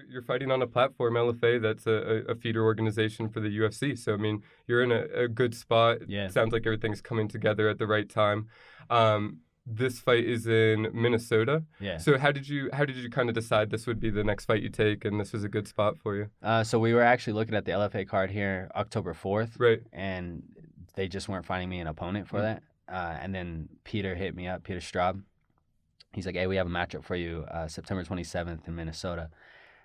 you're fighting on a platform, LFA, that's a feeder organization for the UFC. So, I mean, you're in a good spot. Yeah. Sounds like everything's coming together at the right time. This fight is in Minnesota. Yeah. So how did you kind of decide this would be the next fight you take and this was a good spot for you? So we were actually looking at the LFA card here October 4th. Right. And they just weren't finding me an opponent for that. And then Peter hit me up, Peter Straub. He's like, hey, we have a matchup for you September 27th in Minnesota.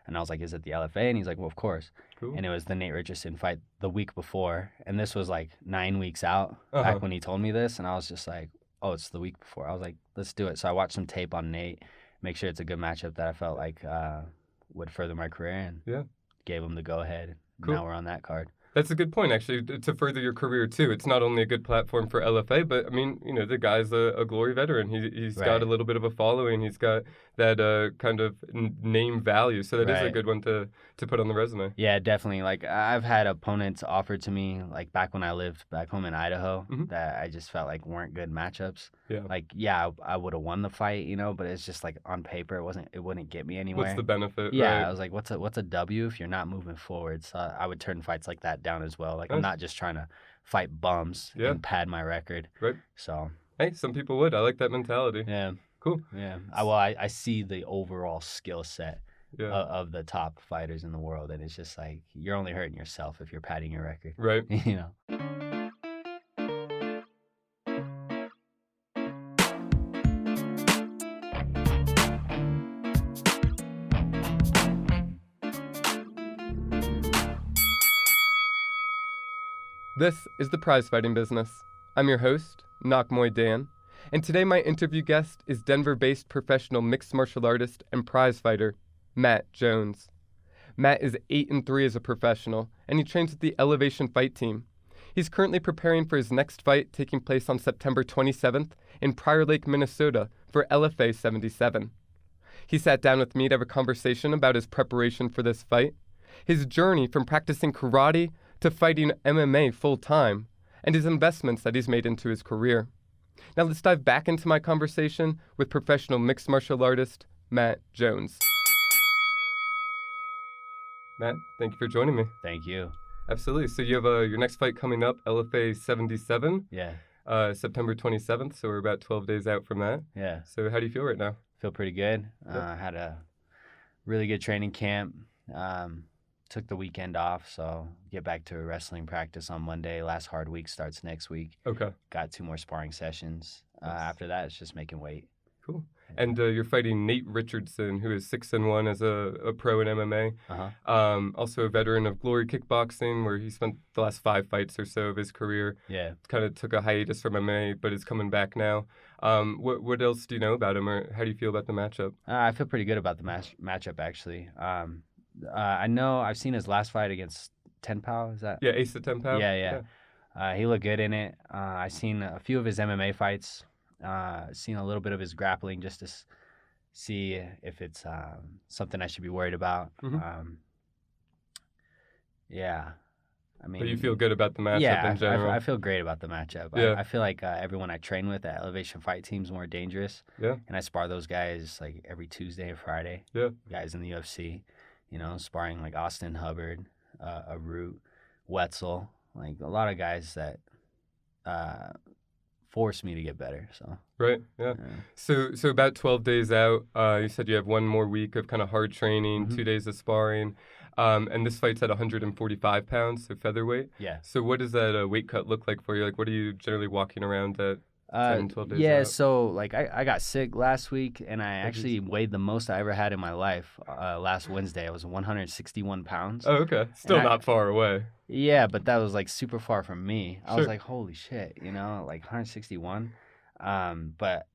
And I was like, is it the LFA? And he's like, well, of course. Cool. And it was the Nate Richardson fight the week before. And this was like 9 weeks out back when he told me this. And I was just like, oh, it's the week before. I was like, let's do it. So I watched some tape on Nate, make sure it's a good matchup that I felt like would further my career, and gave him the go-ahead. Cool. Now we're on that card. That's a good point, actually, to further your career, too. It's not only a good platform for LFA, but, I mean, you know, the guy's a glory veteran. He's got a little bit of a following. He's got that kind of name value. So that is a good one to put on the resume. Yeah, definitely. Like, I've had opponents offered to me, like, back when I lived back home in Idaho, that I just felt like weren't good matchups. Yeah. Like, I would have won the fight, you know, but it's just, like, on paper, it wouldn't get me anywhere. What's the benefit, Yeah, right? I was like, what's a W if you're not moving forward? So I would turn fights like that down as well. Like, I'm not just trying to fight bums and pad my record. Right. So. Hey, some people would. I like that mentality. Yeah. Cool. Yeah. I see the overall skill set of the top fighters in the world, and it's just like, you're only hurting yourself if you're padding your record. Right. You know? This is the Prize Fighting Business. I'm your host, Muay Dan, and today my interview guest is Denver-based professional mixed martial artist and prize fighter, Matt Jones. Matt is 8-3 as a professional, and he trains with the Elevation Fight Team. He's currently preparing for his next fight taking place on September 27th in Prior Lake, Minnesota for LFA 77. He sat down with me to have a conversation about his preparation for this fight, his journey from practicing karate to fighting MMA full-time, and his investments that he's made into his career. Now let's dive back into my conversation with professional mixed martial artist, Matt Jones. Matt, thank you for joining me. Thank you. Absolutely. So you have your next fight coming up, LFA 77. Yeah. September 27th, so we're about 12 days out from that. Yeah. So how do you feel right now? Feel pretty good. I had a really good training camp. Took the weekend off, so get back to wrestling practice on Monday. Last hard week starts next week. Okay. Got 2 more sparring sessions. After that, it's just making weight. Cool. And you're fighting Nate Richardson, who is 6-1 as a pro in MMA. Also a veteran of Glory Kickboxing, where he spent the last 5 fights or so of his career. Yeah. Kind of took a hiatus from MMA, but is coming back now. What else do you know about him, or how do you feel about the matchup? I feel pretty good about the matchup, actually. I know I've seen his last fight against Tenpao. Is that? Yeah, Ace at Tenpao. Yeah. He looked good in it. I've seen a few of his MMA fights. Seen a little bit of his grappling just to see if it's something I should be worried about. Yeah. I mean, but you feel good about the matchup in general? I feel great about the matchup. Yeah. I feel like everyone I train with at Elevation Fight Team is more dangerous. Yeah. And I spar those guys like every Tuesday and Friday. Yeah. Guys in the UFC. You know, sparring like Austin Hubbard, Root, Wetzel, like a lot of guys that force me to get better. So right, yeah. So about 12 days out, you said you have 1 more week of kind of hard training, 2 days of sparring, and this fight's at 145 pounds, so featherweight. Yeah. So what does that weight cut look like for you? Like, what are you generally walking around at 10, 12 days out? So like I got sick last week, and I actually weighed the most I ever had in my life last Wednesday. I was 161 pounds. Oh, okay. Still not far away. Yeah, but that was like super far from me. I was like, holy shit, you know, like 161. But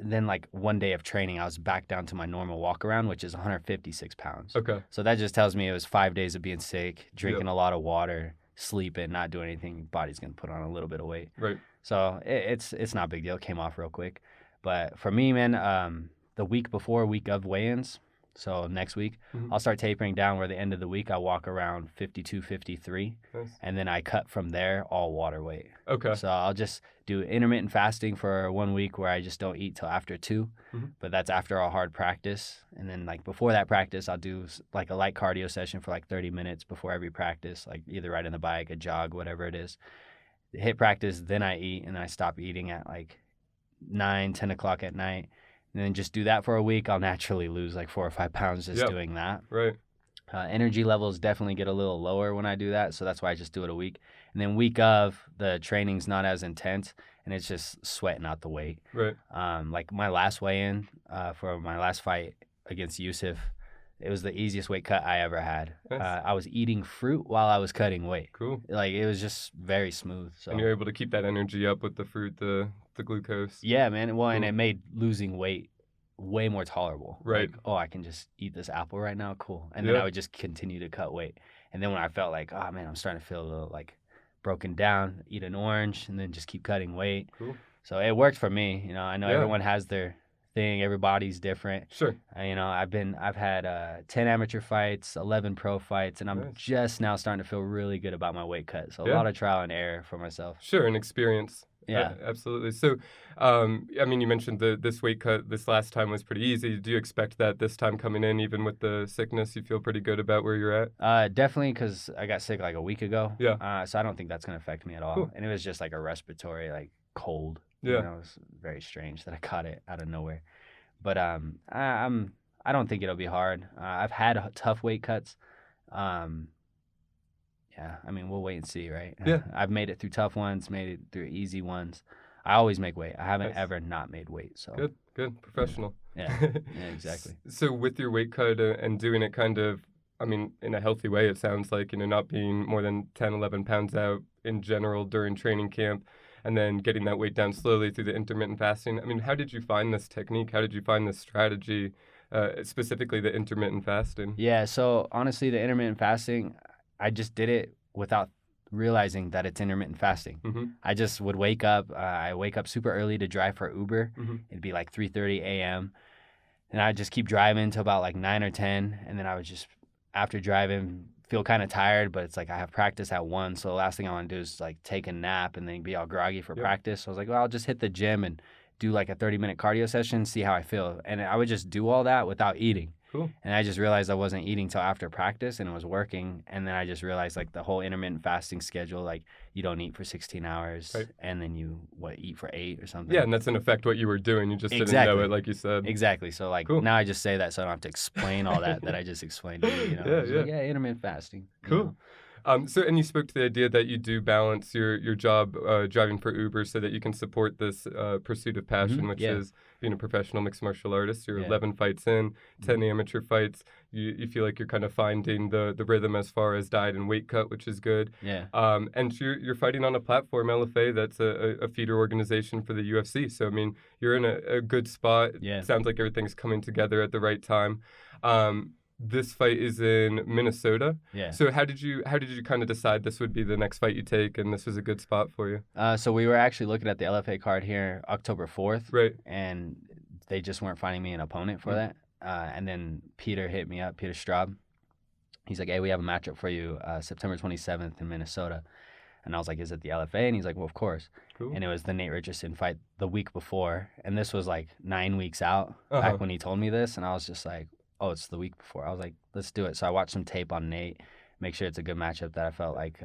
then like 1 day of training, I was back down to my normal walk around, which is 156 pounds. Okay. So that just tells me it was 5 days of being sick, drinking a lot of water, sleeping, not doing anything. Your body's gonna put on a little bit of weight. Right. So it's not a big deal. It came off real quick. But for me, man, the week of weigh-ins, So next week, Mhm. I'll start tapering down where the end of the week I walk around 52, 53, Nice. and then I cut from there all water weight. Okay. So I'll just do intermittent fasting for 1 week where I just don't eat till after 2, Mhm. but that's after a hard practice. And then like before that practice, I'll do like a light cardio session for like 30 minutes before every practice, like either riding the bike, a jog, whatever it is. Hit practice, then I eat, and I stop eating at like 9, 10 o'clock at night. And then just do that for a week. I'll naturally lose like 4 or 5 pounds just Yep. doing that. Right. Energy levels definitely get a little lower when I do that, so that's why I just do it a week. And then week of, the training's not as intense, and it's just sweating out the weight. Right. Like my last weigh-in for my last fight against Yusuf, it was the easiest weight cut I ever had. Nice. I was eating fruit while I was cutting weight. Cool. Like it was just very smooth. So And you're able to keep that energy up with the fruit, the glucose. yeah, man. Well, and Cool. it made losing weight way more tolerable. Right. Like, oh, I can just eat this apple right now. Cool. And then Yeah. I would just continue to cut weight. And then when I felt like, oh man, I'm starting to feel a little like broken down, eat an orange and then just keep cutting weight. Cool. So it worked for me. You know, I know Yeah. everyone has their thing. Everybody's different. Sure. You know, I've had 10 amateur fights, 11 pro fights, and I'm Nice. just now starting to feel really good about my weight cut. So a Yeah. lot of trial and error for myself. Sure, an experience. Yeah. Absolutely. So, I mean, you mentioned this weight cut this last time was pretty easy. Do you expect that this time coming in, even with the sickness, you feel pretty good about where you're at? Definitely because I got sick like a week ago. Yeah. So I don't think that's going to affect me at all. Cool. And it was just like a respiratory, like cold. Yeah. You know, it was very strange that I caught it out of nowhere. But I don't think it'll be hard. I've had tough weight cuts. Yeah, I mean, we'll wait and see, right? Yeah. I've made it through tough ones, made it through easy ones. I always make weight. I haven't Nice. ever not made weight. So Good. Professional. Yeah, yeah, exactly. So with your weight cut and doing it kind of, I mean, in a healthy way, it sounds like, not being more than 10, 11 pounds out in general during training camp, and then getting that weight down slowly through the intermittent fasting. I mean, how did you find this technique? How did you find this strategy, specifically the intermittent fasting? Yeah, so honestly, the intermittent fasting, I just did it without realizing that it's intermittent fasting. Mm-hmm. I just would wake up. I wake up super early to drive for Uber. Mm-hmm. It'd be like 3:30 a.m. And I'd just keep driving till about like 9 or 10. And then I would just, after driving, feel kind of tired, but it's like I have practice at 1. So the last thing I want to do is like take a nap and then be all groggy for practice. So I was like, well, I'll just hit the gym and do like a 30-minute cardio session, see how I feel. And I would just do all that without eating. Cool. And I just realized I wasn't eating till after practice and it was working. And then I just realized like the whole intermittent fasting schedule, like you don't eat for 16 hours Right. and then you eat for 8 or something. Yeah, and that's in effect what you were doing. You just didn't Exactly. know it, like you said. Exactly. So like Cool. now I just say that so I don't have to explain all that I just explained to you. Yeah, It's yeah. like, intermittent fasting. you Cool. know. So, and you spoke to the idea that you do balance your job driving for Uber so that you can support this pursuit of passion, which yeah. is being a professional mixed martial artist. You're Yeah. 11 fights in, 10 amateur fights. You feel like you're kind of finding the rhythm as far as diet and weight cut, which is good. Yeah. And you're fighting on a platform, LFA, that's a feeder organization for the UFC. So, I mean, you're in a good spot. Yeah. It sounds like everything's coming together at the right time. This fight is in Minnesota. Yeah. So how did you kind of decide this would be the next fight you take and this was a good spot for you? So we were actually looking at the LFA card here October 4th. Right. And they just weren't finding me an opponent for that. And then Peter hit me up, Peter Straub. He's like, hey, we have a matchup for you September 27th in Minnesota. And I was like, is it the LFA? And he's like, well, of course. Cool. And it was the Nate Richardson fight the week before. And this was like 9 weeks out Uh-huh. back when he told me this. And I was just like, oh, it's the week before. I was like, let's do it. So I watched some tape on Nate, make sure it's a good matchup that I felt like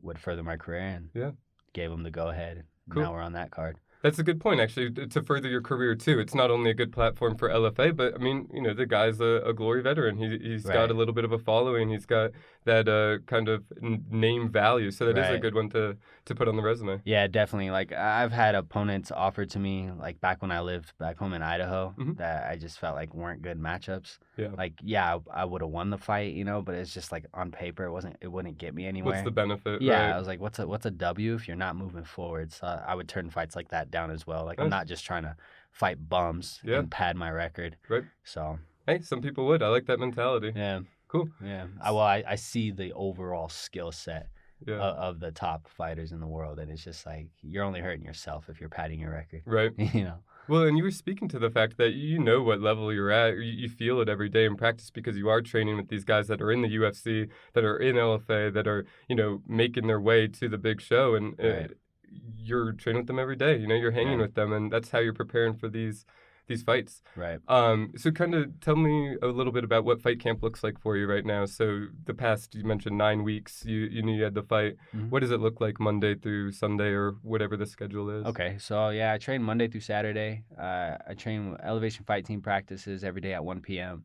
would further my career, and gave him the go-ahead. Cool. Now we're on that card. That's a good point, actually, to further your career, too. It's not only a good platform for LFA, but, I mean, the guy's a glory veteran. He's got Right. a little bit of a following. He's got that kind of name value. So that is a Right. good one to put on the resume. Yeah, definitely. Like, I've had opponents offered to me, like, back when I lived back home in Idaho, Mhm. that I just felt like weren't good matchups. Yeah. Like, I would have won the fight, but it's just, like, on paper, it wouldn't get me anywhere. What's the benefit? Yeah, Right. I was like, what's a W if you're not moving forward? So I would turn fights like that down as well. Like, I'm Nice. not just trying to fight bums Yeah. and pad my record. Right. So, Hey, some people would. I like that mentality. yeah. Cool. Yeah. I see the overall skill set Yeah. of the top fighters in the world, and it's just like, you're only hurting yourself if you're padding your record. Right. You know? Well, and you were speaking to the fact that you know what level you're at. You feel it every day in practice because you are training with these guys that are in the UFC, that are in LFA, that are, making their way to the big show. And Right. you're training with them every day. You're hanging Yeah. with them, and that's how you're preparing for these fights. Right. So kind of tell me a little bit about what fight camp looks like for you right now. So the past, you mentioned 9 weeks, you knew you had the fight. Mhm. What does it look like Monday through Sunday or whatever the schedule is? Okay, so yeah, I train Monday through Saturday. I train Elevation Fight Team practices every day at 1 p.m.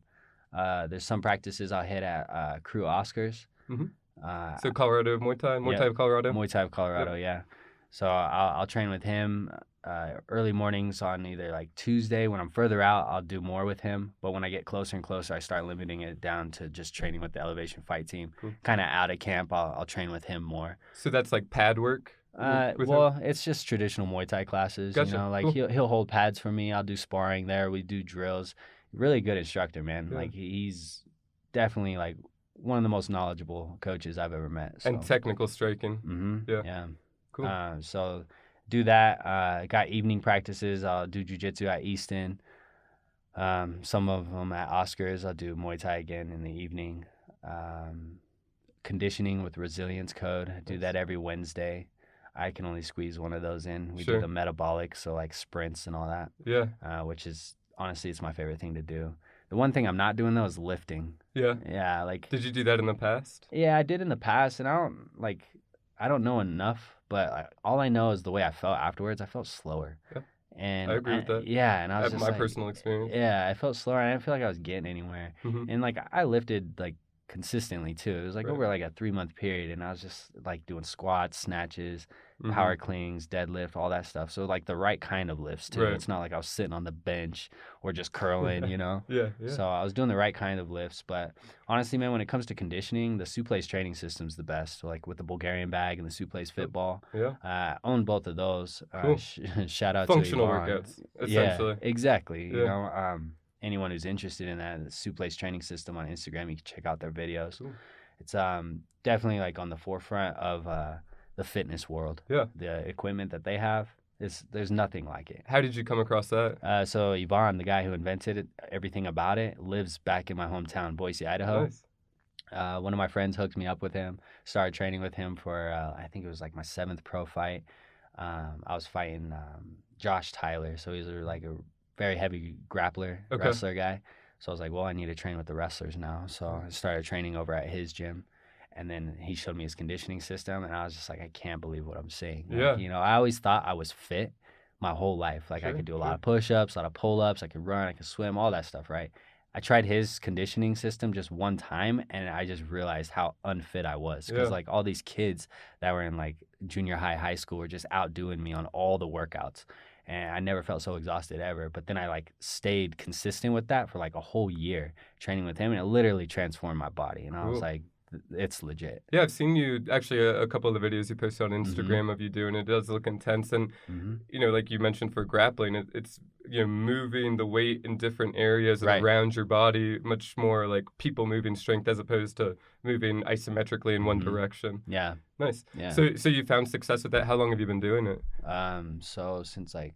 There's some practices I'll hit at Crew Oscars. Mm-hmm. Uh, So Colorado, Muay Thai of Colorado? Muay Thai of Colorado, yeah. So I'll train with him early mornings on either like Tuesday. When I'm further out, I'll do more with him. But when I get closer and closer, I start limiting it down to just training with the Elevation Fight Team. Cool. Kind of out of camp, I'll train with him more. So that's like pad work? With Well, him? it's just traditional Muay Thai classes. Gotcha. Like Cool. he'll hold pads for me. I'll do sparring there. We do drills. Really good instructor, man. Yeah. Like he's definitely like one of the most knowledgeable coaches I've ever met. So. And technical striking. Mm-hmm. Yeah. Cool. So do that. Got evening practices. I'll do jiu-jitsu at Easton. Some of them at Oscars. I'll do Muay Thai again in the evening. Conditioning with resilience code. I do that every Wednesday. I can only squeeze one of those in. We do the metabolic, so like sprints and all that. Yeah. Which is honestly, it's my favorite thing to do. The one thing I'm not doing though is lifting. Yeah. Yeah, like. Did you do that in the past? Yeah, I did in the past, and I don't know enough, but all I know is the way I felt afterwards. I felt slower. Yeah. And I agree with that. Yeah, and I was just my personal experience. Yeah, I felt slower. I didn't feel like I was getting anywhere. Mm-hmm. And like I lifted like consistently too. It was like Right. over like a 3-month period, and I was just like doing squats, snatches, Mm-hmm. power cleans, deadlift, all that stuff. So like the right kind of lifts too. Right. It's not like I was sitting on the bench or just curling, Yeah. So I was doing the right kind of lifts. But honestly, man, when it comes to conditioning, the Suplex training system's the best. So like with the Bulgarian bag and the Suplex Fit Ball. Yeah. I own both of those. Cool. Shout out Functional to Yvonne. workouts, essentially. Yeah, exactly. Yeah. Anyone who's interested in that, the Suplex training system on Instagram, you can check out their videos. Cool. It's definitely like on the forefront of the fitness world. Yeah. The equipment that they have there's nothing like it. How did you come across that? So Yvonne, the guy who invented it, everything about it, lives back in my hometown, Boise, Idaho. Nice. One of my friends hooked me up with him. Started training with him for I think it was like my 7th pro fight. I was fighting Josh Tyler, so he's like a very heavy grappler, wrestler guy. So I was like, well, I need to train with the wrestlers now. So I started training over at his gym. And then he showed me his conditioning system, and I was just like, I can't believe what I'm seeing. Like, I always thought I was fit my whole life. Like I could do a lot of push-ups, a lot of pull-ups. I could run, I could swim, all that stuff, right? I tried his conditioning system just one time, and I just realized how unfit I was. Because like all these kids that were in like junior high school were just outdoing me on all the workouts. And I never felt so exhausted ever. But then I like stayed consistent with that for like a whole year training with him, and it literally transformed my body. And I was like, it's legit. Yeah, I've seen you actually a couple of the videos you posted on Instagram of you doing it. It does look intense, and like you mentioned for grappling, it's moving the weight in different areas around your body, much more like people moving strength as opposed to moving isometrically in one direction. Yeah. Nice. Yeah. So you found success with that. How long have you been doing it? So since like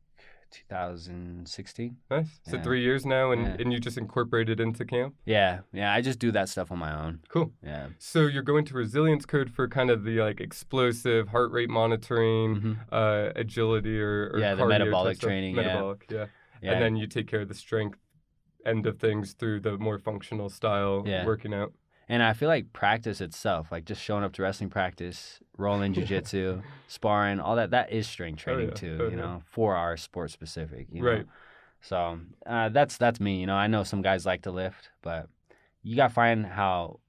2016. Nice. So 3 years now, and you just incorporated into camp? Yeah. I just do that stuff on my own. Cool. Yeah. So you're going to resilience code for kind of the like explosive heart rate monitoring, agility or the metabolic training. Metabolic, yeah. And then you take care of the strength end of things through the more functional style working out. And I feel like practice itself, like just showing up to wrestling practice, rolling jiu-jitsu, sparring, all that is strength training too, for our sport specific, know? So that's me, I know some guys like to lift, but you got to find how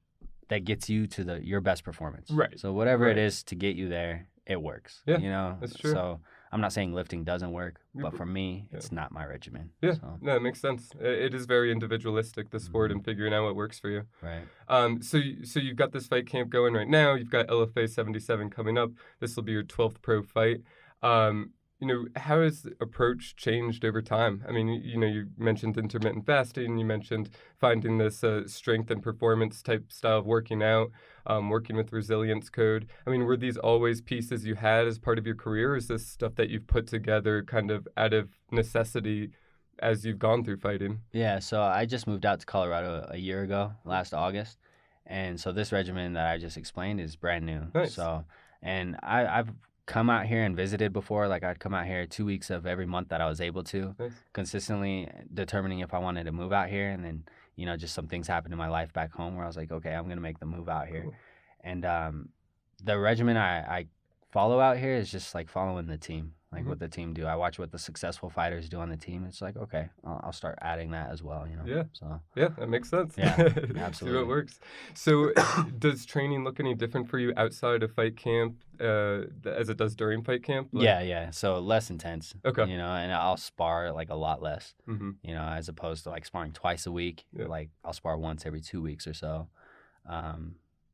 that gets you to your best performance. Right. So whatever it is to get you there, it works. Yeah, that's true. So I'm not saying lifting doesn't work, but for me, it's not my regimen. Yeah, so. No, it makes sense. It is very individualistic, the sport, and figuring out what works for you. Right. So you've got this fight camp going right now. You've got LFA 77 coming up. This will be your 12th pro fight. how has the approach changed over time? I mean, you mentioned intermittent fasting, you mentioned finding this strength and performance type style of working out, working with resilience code. I mean, were these always pieces you had as part of your career, or is this stuff that you've put together kind of out of necessity as you've gone through fighting? Yeah, so I just moved out to Colorado a year ago, last August. And so this regimen that I just explained is brand new. Nice. So, and I've come out here and visited before. Like I'd come out here 2 weeks of every month that I was able to, Nice. consistently determining if I wanted to move out here. And then, just some things happened in my life back home where I was like, okay, I'm going to make the move out here. Cool. And the regimen I follow out here is just like following the team, like what the team do. I watch what the successful fighters do on the team. It's like, okay, I'll start adding that as well, Yeah. So Yeah, that makes sense. Yeah, See what absolutely. works. So, does training look any different for you outside of fight camp as it does during fight camp? Yeah. So less intense. Okay. And I'll spar like a lot less. Mm-hmm. As opposed to like sparring twice a week. Yeah. Like I'll spar once every 2 weeks or so.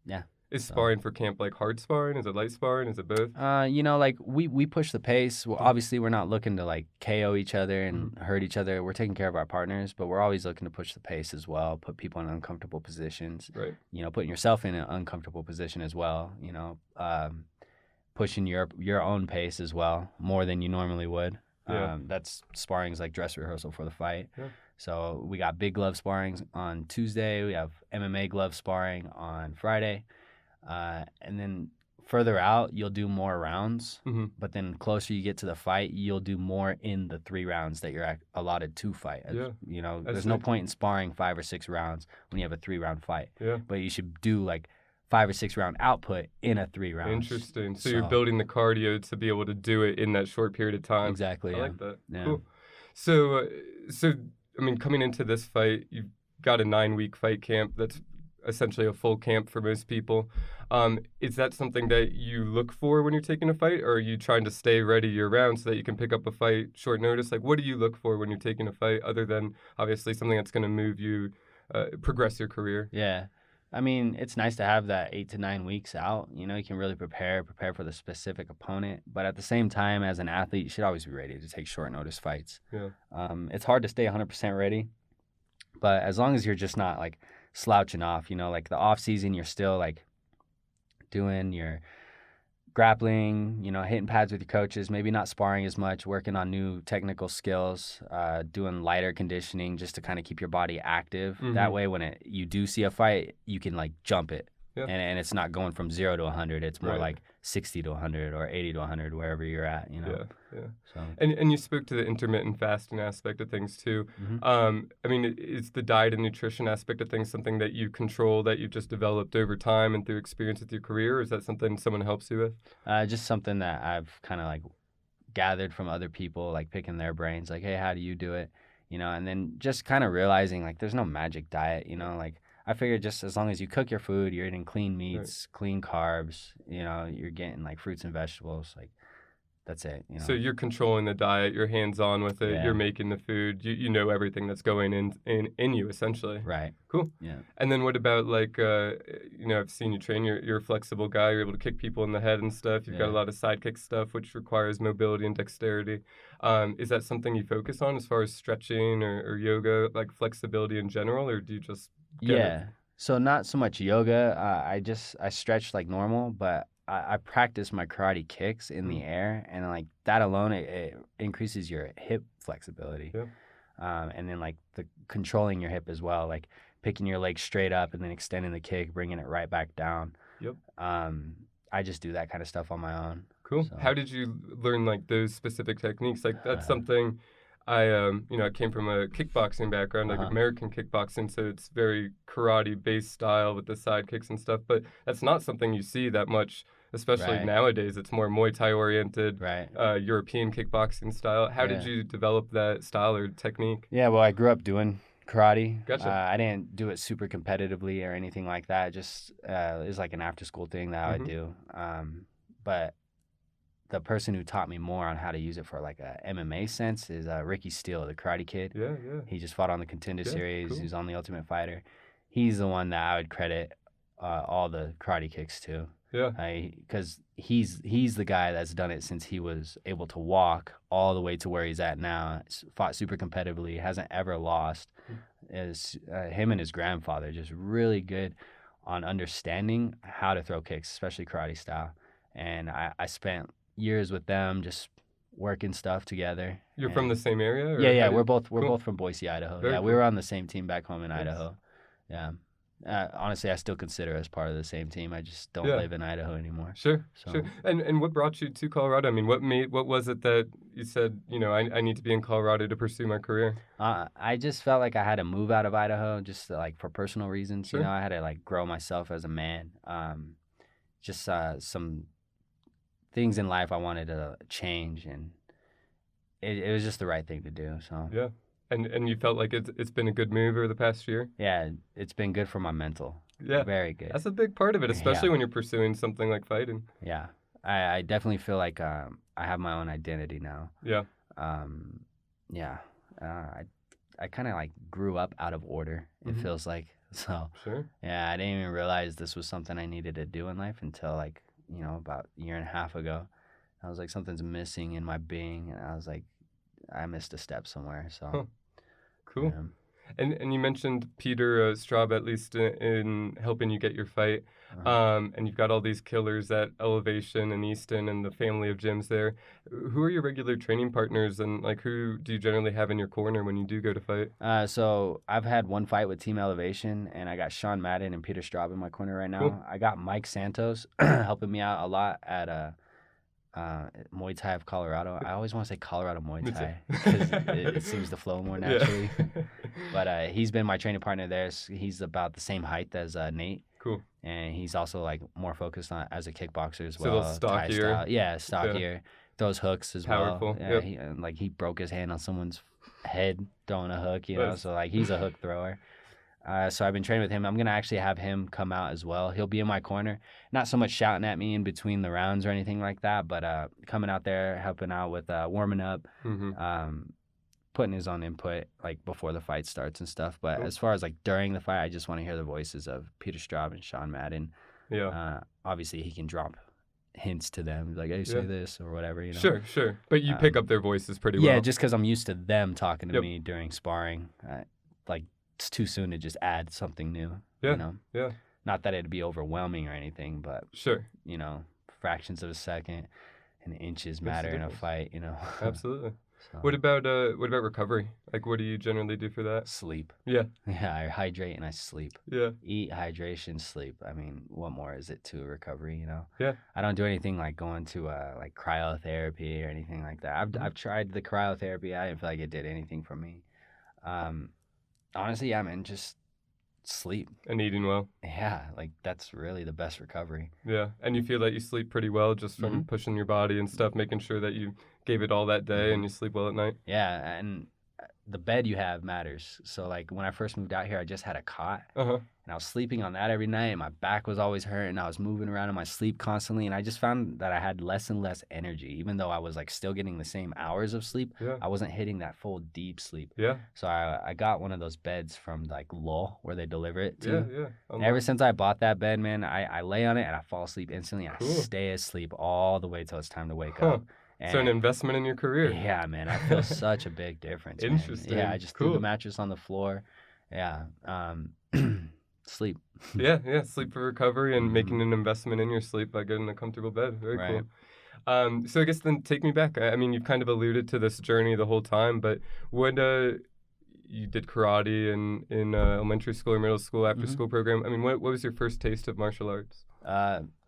Yeah. Is sparring for camp like hard sparring? Is it light sparring? Is it both? Like we push the pace. Well, obviously we're not looking to like KO each other and hurt each other. We're taking care of our partners, but we're always looking to push the pace as well, put people in uncomfortable positions. Right. Putting yourself in an uncomfortable position as well, pushing your own pace as well, more than you normally would. Yeah. That's sparring is like dress rehearsal for the fight. Yeah. So we got big glove sparring on Tuesday. We have MMA glove sparring on Friday. And then further out, you'll do more rounds. Mm-hmm. But then closer you get to the fight, you'll do more in the 3 rounds that you're allotted to fight. Yeah. There's no point in sparring 5 or 6 rounds when you have a 3-round fight. Yeah. But you should do like 5 or 6 round output in a 3 rounds. Interesting. So you're building the cardio to be able to do it in that short period of time. Exactly. I like that. Yeah. Cool. So I mean, coming into this fight, you've got a 9-week fight camp that's essentially a full camp for most people. Is that something that you look for when you're taking a fight, or are you trying to stay ready year-round so that you can pick up a fight short notice? Like, what do you look for when you're taking a fight, other than obviously something that's going to move you, progress your career? Yeah. I mean, it's nice to have that 8 to 9 weeks out. You can really prepare for the specific opponent. But at the same time, as an athlete, you should always be ready to take short notice fights. Yeah. It's hard to stay 100% ready, but as long as you're just not like slouching off, like the off season, you're still like doing your grappling, hitting pads with your coaches, maybe not sparring as much, working on new technical skills, doing lighter conditioning just to kind of keep your body active. Mm-hmm. That way, when you do see a fight, you can like jump it. Yeah. And it's not going from 0 to 100. It's more Right. like 60 to 100 or 80 to 100, wherever you're at, Yeah. So. And you spoke to the intermittent fasting aspect of things too. Mm-hmm. I mean, is the diet and nutrition aspect of things something that you control, that you've just developed over time and through experience with your career, or is that something someone helps you with? Just something that I've kind of like gathered from other people, like picking their brains, like, hey, how do you do it? And then just kind of realizing like there's no magic diet, like I figured just as long as you cook your food, you're eating clean meats, clean carbs, you're getting like fruits and vegetables, like that's it. So you're controlling the diet, you're hands-on with it, you're making the food, you know everything that's going in you essentially. Right. Cool. Yeah. And then what about like, I've seen you train, you're a flexible guy, you're able to kick people in the head and stuff. You've got a lot of sidekick stuff, which requires mobility and dexterity. Is that something you focus on as far as stretching or yoga, like flexibility in general, or do you just So not so much yoga. I stretch like normal, but I practice my karate kicks in the air, and like that alone, it increases your hip flexibility. Yeah. And then like the controlling your hip as well, like picking your leg straight up and then extending the kick, bringing it right back down. Yep. I just do that kind of stuff on my own. Cool. So. How did you learn like those specific techniques? Like that's something I came from a kickboxing background, like American kickboxing, so it's very karate-based style with the side kicks and stuff, but that's not something you see that much, especially nowadays. It's more Muay Thai oriented, European kickboxing style. How did you develop that style or technique? Yeah, well, I grew up doing karate. Gotcha. I didn't do it super competitively or anything like that. Just it was like an after-school thing that I would do. But the person who taught me more on how to use it for like a MMA sense is Ricky Steele, the Karate Kid. Yeah. He just fought on the Contender Series. Cool. He's on the Ultimate Fighter. He's the one that I would credit all the karate kicks to. Yeah. Because he's the guy that's done it since he was able to walk all the way to where he's at now. Fought super competitively, hasn't ever lost. Is him and his grandfather just really good on understanding how to throw kicks, especially karate style. And I spent years with them just working stuff together. You're from the same area? Or Yeah, cool. we're both from Boise, Idaho. Very we cool. were on the same team back home in Idaho. Yeah. Honestly, I still consider us part of the same team. I just don't live in Idaho anymore. Sure. So. And what brought you to Colorado? I mean, what was it that you said, I need to be in Colorado to pursue my career? I just felt like I had to move out of Idaho just like for personal reasons. Sure. I had to like grow myself as a man. Just some things in life I wanted to change, and it was just the right thing to do. So. Yeah. And you felt like it's been a good move over the past year? Yeah, it's been good for my mental. Yeah. Very good. That's a big part of it, especially when you're pursuing something like fighting. Yeah. I definitely feel like I have my own identity now. Yeah. Yeah. I kind of like grew up out of order, it feels like. So, sure. Yeah, I didn't even realize this was something I needed to do in life until like, about a year and a half ago. I was like, something's missing in my being. And I was like, I missed a step somewhere. So. Huh. Cool. And you mentioned Peter Straub, at least in helping you get your fight. And you've got all these killers at Elevation and Easton and the family of gyms there. Who are your regular training partners, and like who do you generally have in your corner when you do go to fight? So I've had one fight with Team Elevation, and I got Sean Madden and Peter Straub in my corner right now. Cool. I got Mike Santos helping me out a lot at Muay Thai of Colorado. I always want to say Colorado Muay Thai because it seems to flow more naturally. Yeah. But he's been my training partner there. He's about the same height as Nate. Cool. And he's also like more focused on as a kickboxer as so well. A little stockier. Yeah, stockier. Throws hooks as Powerful. well. Yeah, he broke his hand on someone's head throwing a hook. So like he's a hook thrower. So I've been training with him. I'm going to actually have him come out as well. He'll be in my corner. Not so much shouting at me in between the rounds or anything like that, but coming out there, helping out with warming up, putting his own input like before the fight starts and stuff. But as far as like during the fight, I just want to hear the voices of Peter Straub and Sean Madden. Yeah. Obviously, he can drop hints to them, like, hey, say this or whatever, Sure. But you pick up their voices pretty well. Yeah, just because I'm used to them talking to me during sparring. Like, it's too soon to just add something new. Yeah. Not that it'd be overwhelming or anything, but sure. Fractions of a second and inches matter in a fight. Absolutely. So. What about recovery? Like, what do you generally do for that? Sleep. Yeah. Yeah, I hydrate and I sleep. Yeah. Eat, hydration, sleep. I mean, what more is it to recovery? Yeah. I don't do anything like going to like cryotherapy or anything like that. I've tried the cryotherapy. I didn't feel like it did anything for me. Honestly, yeah, man, just sleep and eating well. Yeah, like that's really the best recovery. Yeah, and you feel that you sleep pretty well just from pushing your body and stuff, making sure that you gave it all that day and you sleep well at night. Yeah, and the bed you have matters. So like when I first moved out here, I just had a cot. And I was sleeping on that every night, and my back was always hurting. I was moving around in my sleep constantly, and I just found that I had less and less energy. Even though I was like still getting the same hours of sleep, I wasn't hitting that full deep sleep. Yeah. So I got one of those beds from like Lowell where they deliver it to. Yeah. And ever since I bought that bed, man, I lay on it and I fall asleep instantly. And I stay asleep all the way till it's time to wake up. So an investment in your career. Yeah, man. I feel such a big difference. Interesting. Man. Yeah, I just threw the mattress on the floor. Yeah. Sleep. Yeah. Sleep for recovery and making an investment in your sleep by getting a comfortable bed. Very cool. So I guess then take me back. I mean, you've kind of alluded to this journey the whole time, but what you did karate in elementary school or middle school, after school program. I mean, what was your first taste of martial arts?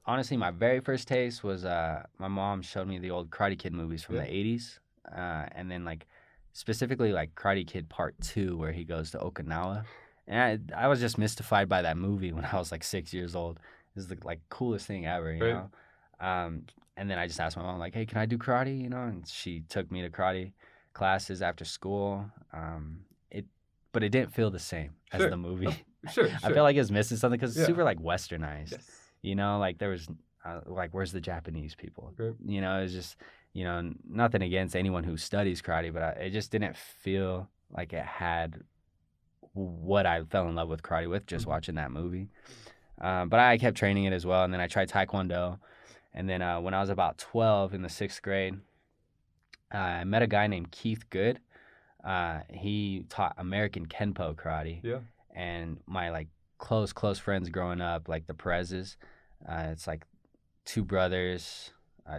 Honestly, my very first taste was my mom showed me the old Karate Kid movies from the 80s. And then like specifically like Karate Kid Part 2 where he goes to Okinawa. And I was just mystified by that movie when I was like 6 years old. It was the like coolest thing ever, you know. And then I just asked my mom like, "Hey, can I do karate?" And she took me to karate classes after school. But it didn't feel the same as the movie. Sure. I felt like it was missing something because it's super like westernized. Yes. Like there was like where's the Japanese people? Right. It was just nothing against anyone who studies karate, but it just didn't feel like it had what I fell in love with karate with just watching that movie. But I kept training it as well. And then I tried Taekwondo. And then when I was about 12 in the 6th grade, I met a guy named Keith Good. He taught American Kenpo karate. Yeah. And my like close friends growing up, like the Perez's, it's like 2 brothers,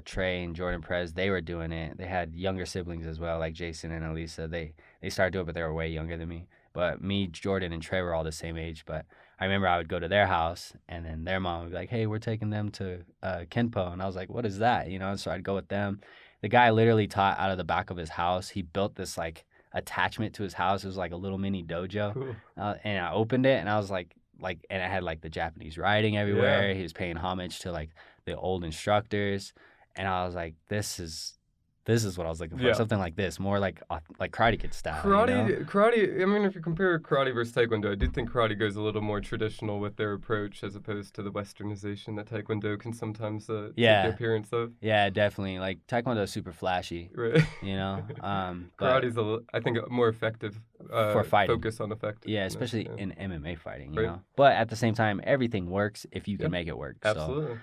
Trey and Jordan Perez. They were doing it. They had younger siblings as well, like Jason and Elisa. They started doing it, but they were way younger than me. But me, Jordan, and Trey were all the same age. But I remember I would go to their house, and then their mom would be like, "Hey, we're taking them to Kenpo," and I was like, "What is that?" You know. So I'd go with them. The guy literally taught out of the back of his house. He built this like attachment to his house. It was like a little mini dojo. Cool. And I opened it, and I was like, and it had like the Japanese writing everywhere. Yeah. He was paying homage to like the old instructors, and I was like, this is what I was looking for. Yeah. Something like this, more like Karate Kid style. You know? Karate. I mean, if you compare karate versus taekwondo, I do think karate goes a little more traditional with their approach as opposed to the westernization that taekwondo can sometimes take the appearance of. Yeah, definitely. Like taekwondo is super flashy. Right. You know. Karate's I think more effective for fighting. Focus on effectiveness. Yeah, especially in MMA fighting. You Right. know. But at the same time, everything works if you can make it work. Absolutely.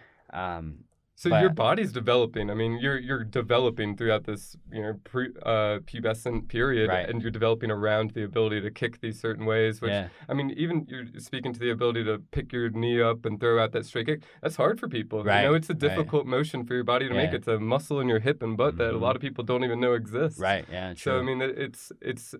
So, your body's developing. I mean, you're developing throughout this, pubescent period, right. and you're developing around the ability to kick these certain ways. Which, yeah. I mean, even you're speaking to the ability to pick your knee up and throw out that straight kick. That's hard for people. Right. You know, it's a difficult motion for your body to make. It's a muscle in your hip and butt that a lot of people don't even know exists. Right. Yeah. True. So I mean, it's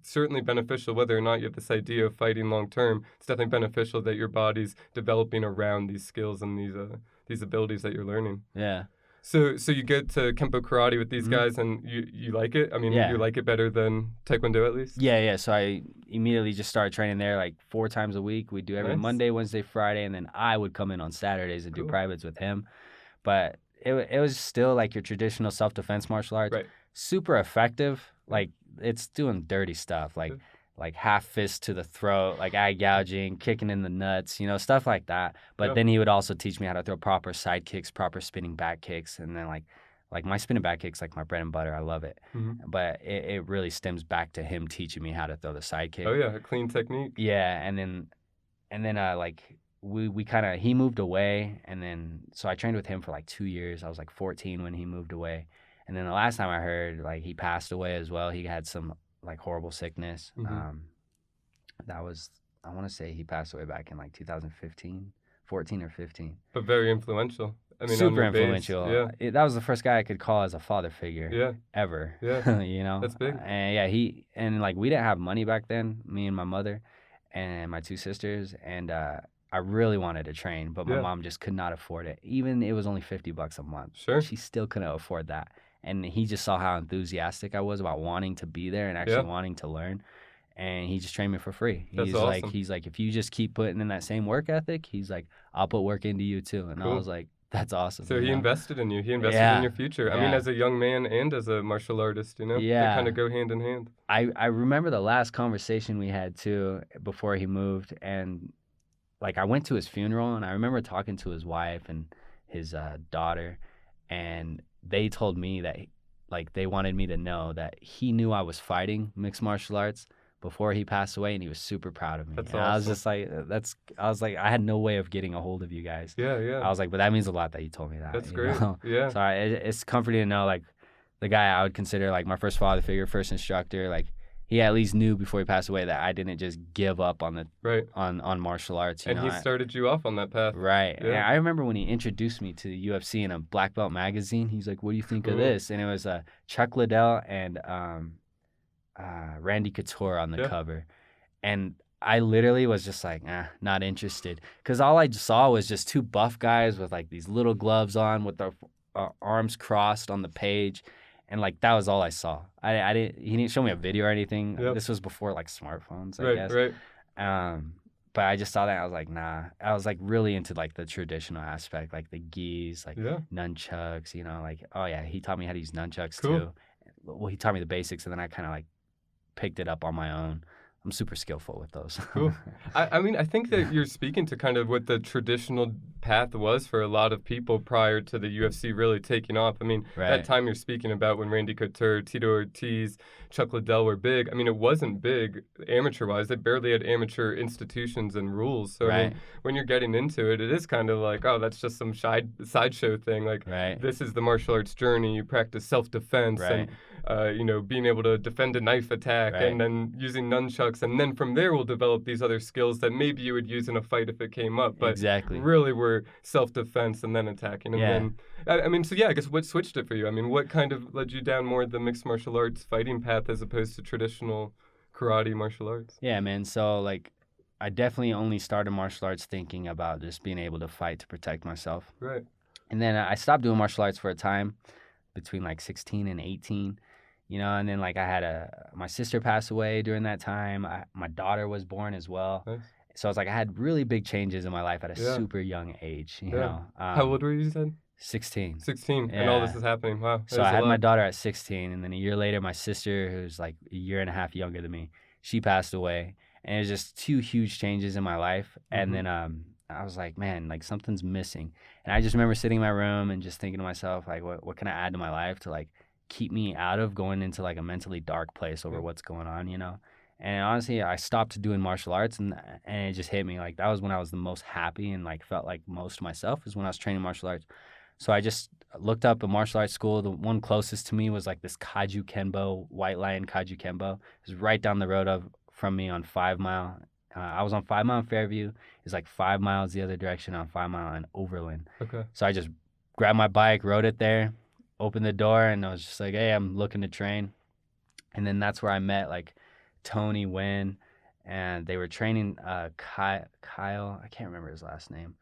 certainly beneficial whether or not you have this idea of fighting long term. It's definitely beneficial that your body's developing around these skills and these abilities that you're learning. Yeah. So you get to Kempo karate with these guys, and you like it? I mean, you like it better than Taekwondo at least? Yeah. So I immediately just started training there like 4 times a week. We do every Monday, Wednesday, Friday, and then I would come in on Saturdays and do privates with him. But it was still like your traditional self-defense martial arts. Right. Super effective. Like it's doing dirty stuff. Like half fist to the throat, like eye gouging, kicking in the nuts, stuff like that. But then he would also teach me how to throw proper side kicks, proper spinning back kicks. And then like my spinning back kicks, like my bread and butter. I love it. Mm-hmm. But it really stems back to him teaching me how to throw the side kick. Oh yeah, a clean technique. Yeah. And then like we kind of, he moved away. And then, so I trained with him for like 2 years. I was like 14 when he moved away. And then the last time I heard, like he passed away as well. He had some like horrible sickness. Mm-hmm. That was, I want to say he passed away back in like 2015, 14 or 15. But very influential. I mean, super influential. Yeah. That was the first guy I could call as a father figure. Ever. Yeah. That's big. And like we didn't have money back then, me and my mother and my 2 sisters, and I really wanted to train, but my mom just could not afford it. Even it was only $50 a month. Sure. She still couldn't afford that. And he just saw how enthusiastic I was about wanting to be there and actually wanting to learn. And he just trained me for free. That's awesome. He's like, if you just keep putting in that same work ethic, he's like, I'll put work into you too. And I was like, that's awesome. So he invested in you. He invested in your future. I mean, as a young man and as a martial artist, they kind of go hand in hand. I remember the last conversation we had too before he moved, and like I went to his funeral, and I remember talking to his wife and his daughter, and they told me that like they wanted me to know that he knew I was fighting mixed martial arts before he passed away, and he was super proud of me. That's and awesome. I was just like, I had no way of getting a hold of you guys. Yeah. I was like, but that means a lot that you told me that. That's great. Know? Yeah. So it's comforting to know, like, the guy I would consider like my first father figure, first instructor, like he at least knew before he passed away that I didn't just give up on the on martial arts. And he started you off on that path. Right. Yeah. And I remember when he introduced me to the UFC in a black belt magazine, he's like, "What do you think of this?" And it was Chuck Liddell and Randy Couture on the cover. And I literally was just like, not interested. Because all I saw was just 2 buff guys with like these little gloves on with their arms crossed on the page. And like, that was all I saw. He didn't show me a video or anything. Yep. This was before like smartphones, I guess. Right. But I just saw that. I was like, nah. I was like really into like the traditional aspect, like the gis, like nunchucks, like, oh yeah, he taught me how to use nunchucks too. Well, he taught me the basics, and then I kind of like picked it up on my own. I'm super skillful with those. Cool. I mean, I think that you're speaking to kind of what the traditional path was for a lot of people prior to the UFC really taking off. I mean, that time you're speaking about when Randy Couture, Tito Ortiz, Chuck Liddell were big, I mean, it wasn't big amateur-wise. They barely had amateur institutions and rules. So, I mean, when you're getting into it, it is kind of like, oh, that's just some sideshow thing. Like, this is the martial arts journey. You practice self-defense and, you know, being able to defend a knife attack and then using nunchucks. And then from there, we'll develop these other skills that maybe you would use in a fight if it came up. But really were self-defense and then attacking. And then, I mean, so yeah, I guess what switched it for you? I mean, what kind of led you down more the mixed martial arts fighting path as opposed to traditional karate martial arts? Yeah, man. So, like, I definitely only started martial arts thinking about just being able to fight to protect myself. Right. And then I stopped doing martial arts for a time between like 16 and 18, you know, and then like I had my sister passed away during that time. My daughter was born as well. Nice. So it's like I had really big changes in my life at a super young age, you know. How old were you then? 16. 16, and all this is happening. Wow. So I had my daughter at 16, and then a year later, my sister, who's like a year and a half younger than me, she passed away. And it was just two huge changes in my life. And then I was like, man, like something's missing. And I just remember sitting in my room and just thinking to myself, like, what can I add to my life to like keep me out of going into like a mentally dark place over what's going on, you know? And honestly, I stopped doing martial arts and it just hit me. Like that was when I was the most happy and like felt like most of myself is when I was training martial arts. So I just looked up a martial arts school. The one closest to me was like this Kaiju Kenbo, White Lion Kaiju Kenbo. It was right down the road from me on 5 Mile. I was on 5 Mile in Fairview. It's like 5 miles the other direction on 5 Mile in Overland. Okay. So I just grabbed my bike, rode it there, opened the door, and I was just like, hey, I'm looking to train. And then that's where I met like Tony Wynn, and they were training Kyle. I can't remember his last name,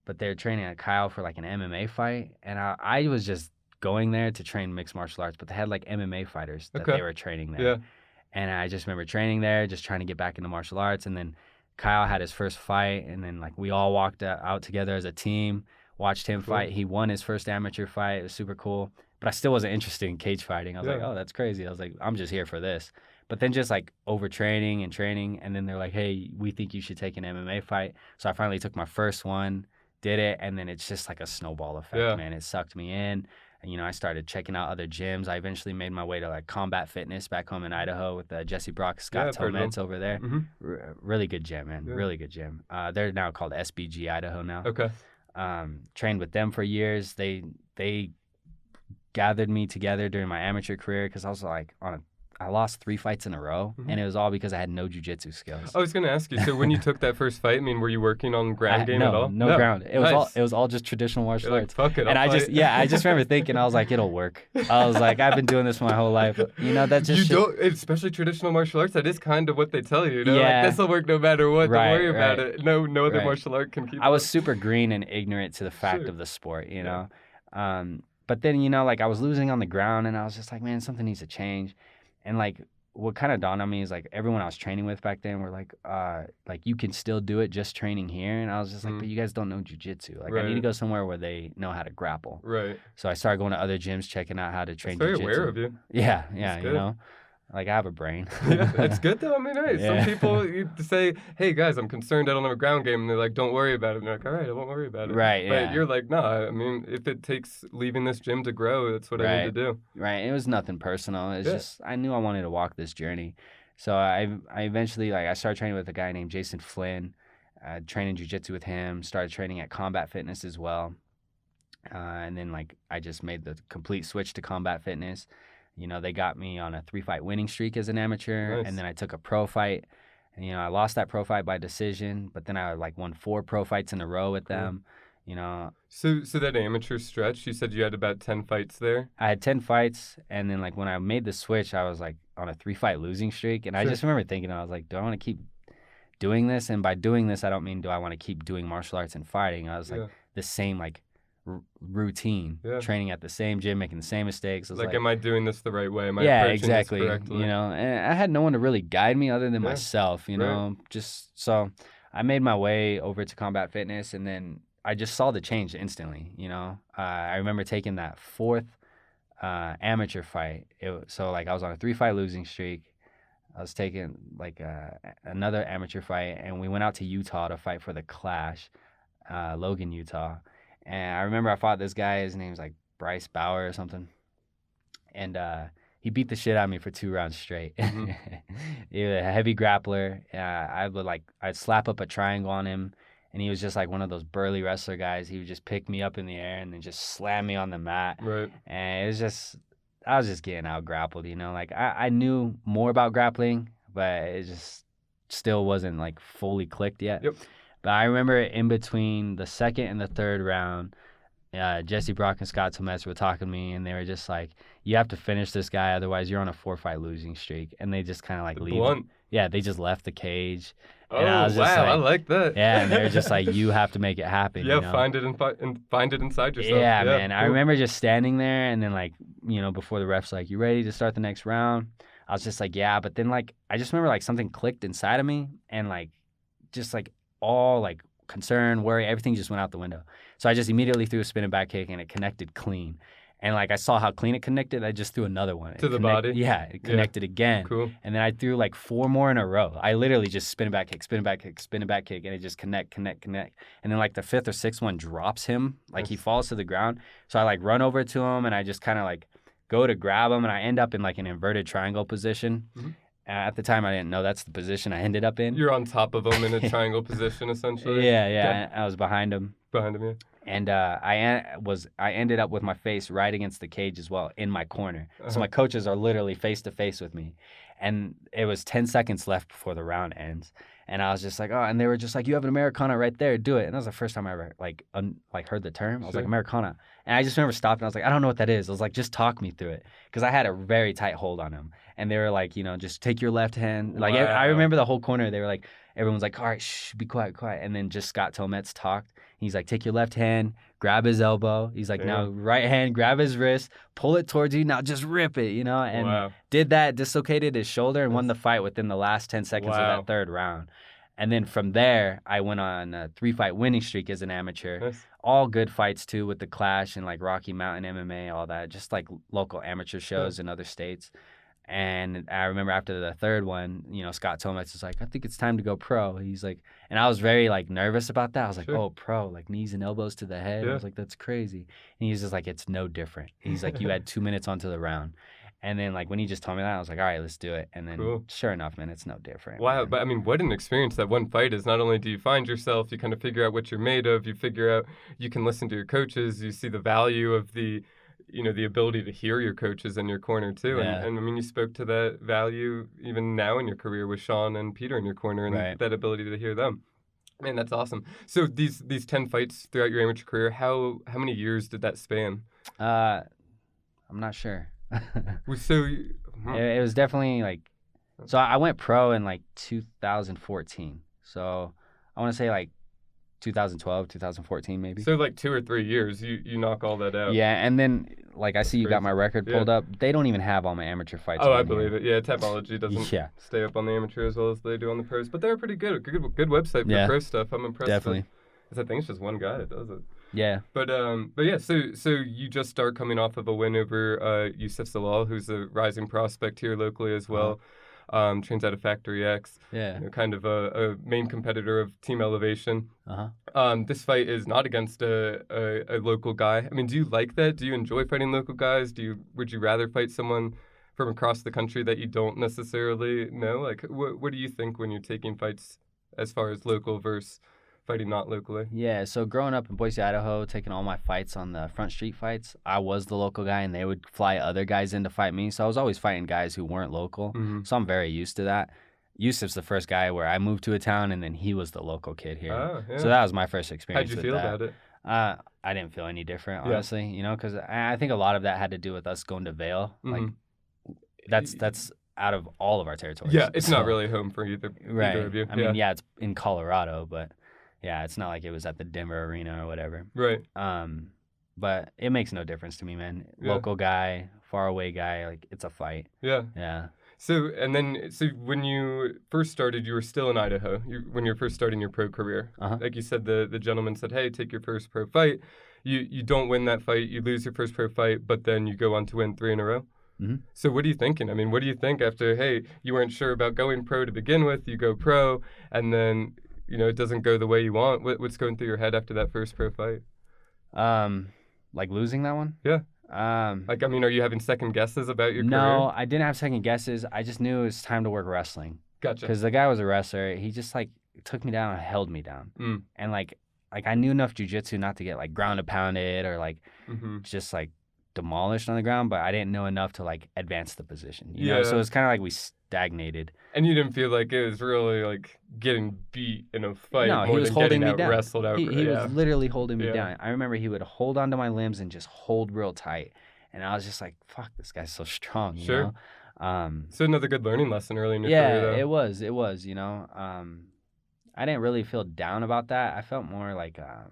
but they were training Kyle for like an MMA fight. And I was just going there to train mixed martial arts, but they had like MMA fighters that they were training there. Yeah. And I just remember training there, just trying to get back into martial arts. And then Kyle had his first fight, and then like we all walked out together as a team, watched him fight. He won his first amateur fight. It was super cool. But I still wasn't interested in cage fighting. I was like, oh, that's crazy. I was like, I'm just here for this. But then just like overtraining and training, and then they're like, hey, we think you should take an MMA fight. So I finally took my first one, did it, and then it's just like a snowball effect, man. It sucked me in. And, you know, I started checking out other gyms. I eventually made my way to like Combat Fitness back home in Idaho with Jesse Brock, Scott Tomets over there. Really good gym, man. Really good gym. They're now called SBG Idaho now. Okay. Trained with them for years. They gathered me together during my amateur career because I was like I lost 3 fights in a row, and it was all because I had no jiu-jitsu skills. I was going to ask you, so when you took that first fight, I mean, were you working on ground game at all? No ground. It was all just traditional martial arts. Fuck it, and I just remember thinking, I was like, it'll work. I was like, I've been doing this my whole life. You know, that's just especially traditional martial arts, that is kind of what they tell you. You know? Like, this will work no matter what. Don't worry about it. No other martial art can keep I was super green and ignorant to the fact of the sport, you know. But then, you know, like I was losing on the ground, and I was just like, man, something needs to change. And like what kind of dawned on me is like everyone I was training with back then were like you can still do it just training here. And I was just like, but you guys don't know jiu-jitsu. Like I need to go somewhere where they know how to grapple. Right. So I started going to other gyms, checking out how to train jiu-jitsu. Very aware of you. Yeah, you know. Like I have a brain. Yeah, it's good though. I mean, hey, some people you say, "Hey guys, I'm concerned I don't have a ground game," and they're like, "Don't worry about it." And they're like, "All right, I won't worry about it." Right. But you're like, "No, I mean, if it takes leaving this gym to grow, that's what I need to do." Right. It was nothing personal. It's just I knew I wanted to walk this journey. So I eventually I started training with a guy named Jason Flynn, training jiu-jitsu with him. Started training at Combat Fitness as well, and then like I just made the complete switch to Combat Fitness. You know, they got me on a 3-fight winning streak as an amateur, and then I took a pro fight. And, you know, I lost that pro fight by decision, but then I like won 4 pro fights in a row with them. You know. So that amateur stretch, you said you had about 10 fights there? I had 10 fights, and then like when I made the switch, I was like on a 3-fight losing streak, and I just remember thinking, I was like, do I want to keep doing this? And by doing this, I don't mean do I want to keep doing martial arts and fighting. I was like the same like routine, training at the same gym, making the same mistakes. Like, am I doing this the right way? Am I approaching this correctly? You know, and I had no one to really guide me other than myself, you know, just so I made my way over to Combat Fitness, and then I just saw the change instantly, you know. I remember taking that 4th amateur fight. So like I was on a 3-fight losing streak. I was taking like another amateur fight, and we went out to Utah to fight for the Clash. Logan, Utah. And I remember I fought this guy. His name's like Bryce Bauer or something. And he beat the shit out of me for 2 rounds straight. Mm-hmm. He was a heavy grappler. I'd slap up a triangle on him, and he was just like one of those burly wrestler guys. He would just pick me up in the air and then just slam me on the mat. Right. And it was just, I was just getting out grappled, you know. Like I knew more about grappling, but it just still wasn't like fully clicked yet. Yep. But I remember in between the second and the third round, Jesse Brock and Scott Tomez were talking to me, and they were just like, you have to finish this guy, otherwise you're on a 4-fight losing streak. And they just kind of like leave. Blunt. Yeah, they just left the cage. Oh, and I was just wow, I like that. Yeah, and they were just like, you have to make it happen. Yeah, you know? find it inside yourself. Yeah, man. Cool. I remember just standing there, and then like, you know, before the ref's like, you ready to start the next round? I was just like, yeah. But then like, I just remember like something clicked inside of me, and like, just like all like concern, worry, everything just went out the window. So I just immediately threw a spinning back kick, and it connected clean. And like I saw how clean it connected, I just threw another one. To the body? Yeah, it connected again. Cool. And then I threw like 4 more in a row. I literally just spinning back kick, spinning back kick, spinning back kick, and it just connect. And then like the 5th or 6th one drops him, like he falls to the ground. So I like run over to him, and I just kind of like go to grab him, and I end up in like an inverted triangle position. Mm-hmm. At the time, I didn't know that's the position I ended up in. You're on top of him in a triangle position, essentially. Yeah. Okay. I was behind him. Behind him, yeah. And I ended up with my face right against the cage as well, in my corner. So my coaches are literally face to face with me. And it was 10 seconds left before the round ends. And I was just like, oh, and they were just like, you have an Americana right there, do it. And that was the first time I ever like heard the term. I was like, Americana. And I just remember stopping. I was like, I don't know what that is. I was like, just talk me through it. Because I had a very tight hold on him. And they were like, you know, just take your left hand. Like, I remember the whole corner. They were like, everyone's like, all right, shh, be quiet. And then just Scott Tomez talked. He's like, take your left hand, grab his elbow. He's like, now right hand, grab his wrist, pull it towards you. Now just rip it, you know? And did that, dislocated his shoulder, and won the fight within the last 10 seconds of that third round. And then from there, I went on a 3-fight winning streak as an amateur. Nice. All good fights, too, with the Clash and, like, Rocky Mountain MMA, all that. Just, like, local amateur shows in other states. And I remember after the third one, you know, Scott Tomez was like, I think it's time to go pro. He's like, and I was very, like, nervous about that. I was like, oh, pro, like, knees and elbows to the head. I was like, that's crazy. And he's just like, it's no different. He's like, you had 2 minutes onto the round. And then, like, when he just told me that, I was like, all right, let's do it. And then, sure enough, man, it's no different. Wow, man. But, I mean, what an experience that one fight is. Not only do you find yourself, you kind of figure out what you're made of, you figure out, you can listen to your coaches, you see the value of the, you know, the ability to hear your coaches in your corner, too. Yeah. And I mean, you spoke to that value even now in your career with Sean and Peter in your corner, and that ability to hear them. Man, that's awesome. So these 10 fights throughout your amateur career, how many years did that span? I'm not sure. So it was definitely like, so I went pro in like 2014. So I want to say like 2012, 2014 maybe. So like 2 or 3 years, you knock all that out. Yeah, and then like I see you got my record pulled up. They don't even have all my amateur fights. Oh, I believe it. Yeah, Tapology doesn't stay up on the amateur as well as they do on the pros, but they're pretty good. Good website for pro stuff. I'm impressed. Definitely. I think it's just one guy that does it. Yeah. But yeah, so you just start coming off of a win over Yusuf Zalal, who's a rising prospect here locally as well. Trains out of Factory X. Yeah. You know, kind of a main competitor of Team Elevation. This fight is not against a local guy. I mean, do you like that? Do you enjoy fighting local guys? Would you rather fight someone from across the country that you don't necessarily know? Like, what do you think when you're taking fights as far as local versus fighting not locally? Yeah, so growing up in Boise, Idaho, taking all my fights on the front street fights, I was the local guy, and they would fly other guys in to fight me. So I was always fighting guys who weren't local. So I'm very used to that. Yusuf's the first guy where I moved to a town, and then he was the local kid here. Oh, yeah. So that was my first experience. How'd you feel about it? I didn't feel any different, honestly. You know, because I think a lot of that had to do with us going to Vail. Like that's out of all of our territories. Yeah, it's not really home for either of you. I mean, yeah, it's in Colorado, but yeah, it's not like it was at the Denver arena or whatever. Right. But it makes no difference to me, man. Local guy, far away guy, like it's a fight. Yeah. Yeah. So when you first started, you were still in Idaho. When you were first starting your pro career, like you said, the gentleman said, "Hey, take your first pro fight." You don't win that fight, you lose your first pro fight, but then you go on to win 3 in a row. So what are you thinking? I mean, what do you think after, hey, you weren't sure about going pro to begin with, you go pro, and then it doesn't go the way you want. What's going through your head after that first pro fight? Like losing that one? Yeah. Like, I mean, are you having second guesses about your career? No, I didn't have second guesses. I just knew it was time to work wrestling. Gotcha. Because the guy was a wrestler. He just like took me down and held me down. And like I knew enough jujitsu not to get like ground and pounded or like just like demolished on the ground, but I didn't know enough to like advance the position. You know? So it's kind of like we stagnated. And you didn't feel like it was really like getting beat in a fight. No, he more was than holding getting me down. Wrestled out. He was literally holding me down. I remember he would hold onto my limbs and just hold real tight. And I was just like, fuck, this guy's so strong, you know? So another good learning lesson early in your career, though. Yeah, it was, you know? I didn't really feel down about that. I felt more like I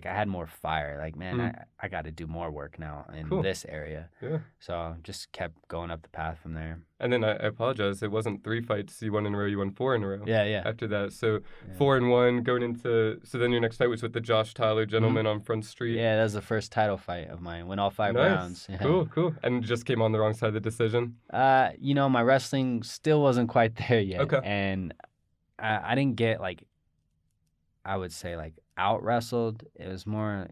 had more fire. Like, man, I got to do more work now in this area. Yeah. So just kept going up the path from there. And then I apologize. It wasn't 3 fights you won in a row. You won 4 in a row. Yeah. After that. So 4-1 going into, so then your next fight was with the Josh Tyler gentleman on Front Street. Yeah, that was the first title fight of mine. Went all 5 rounds. Yeah. Cool. And just came on the wrong side of the decision? My wrestling still wasn't quite there yet. Okay. And I didn't get like, I would say like out wrestled. It was more,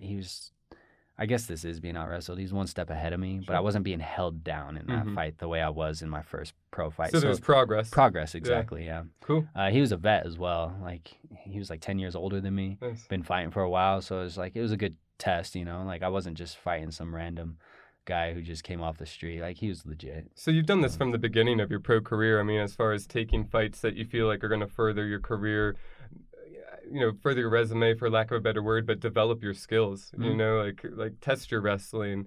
I guess this is being out wrestled. He's one step ahead of me, but I wasn't being held down in that fight the way I was in my first pro fight. So there's progress. Progress, exactly, yeah. Cool. He was a vet as well. Like, he was like 10 years older than me. Nice. Been fighting for a while, so it was a good test, you know? Like, I wasn't just fighting some random guy who just came off the street. Like, he was legit. So you've done this from the beginning of your pro career. I mean, as far as taking fights that you feel like are going to further your career, further your resume, for lack of a better word, but develop your skills, like test your wrestling,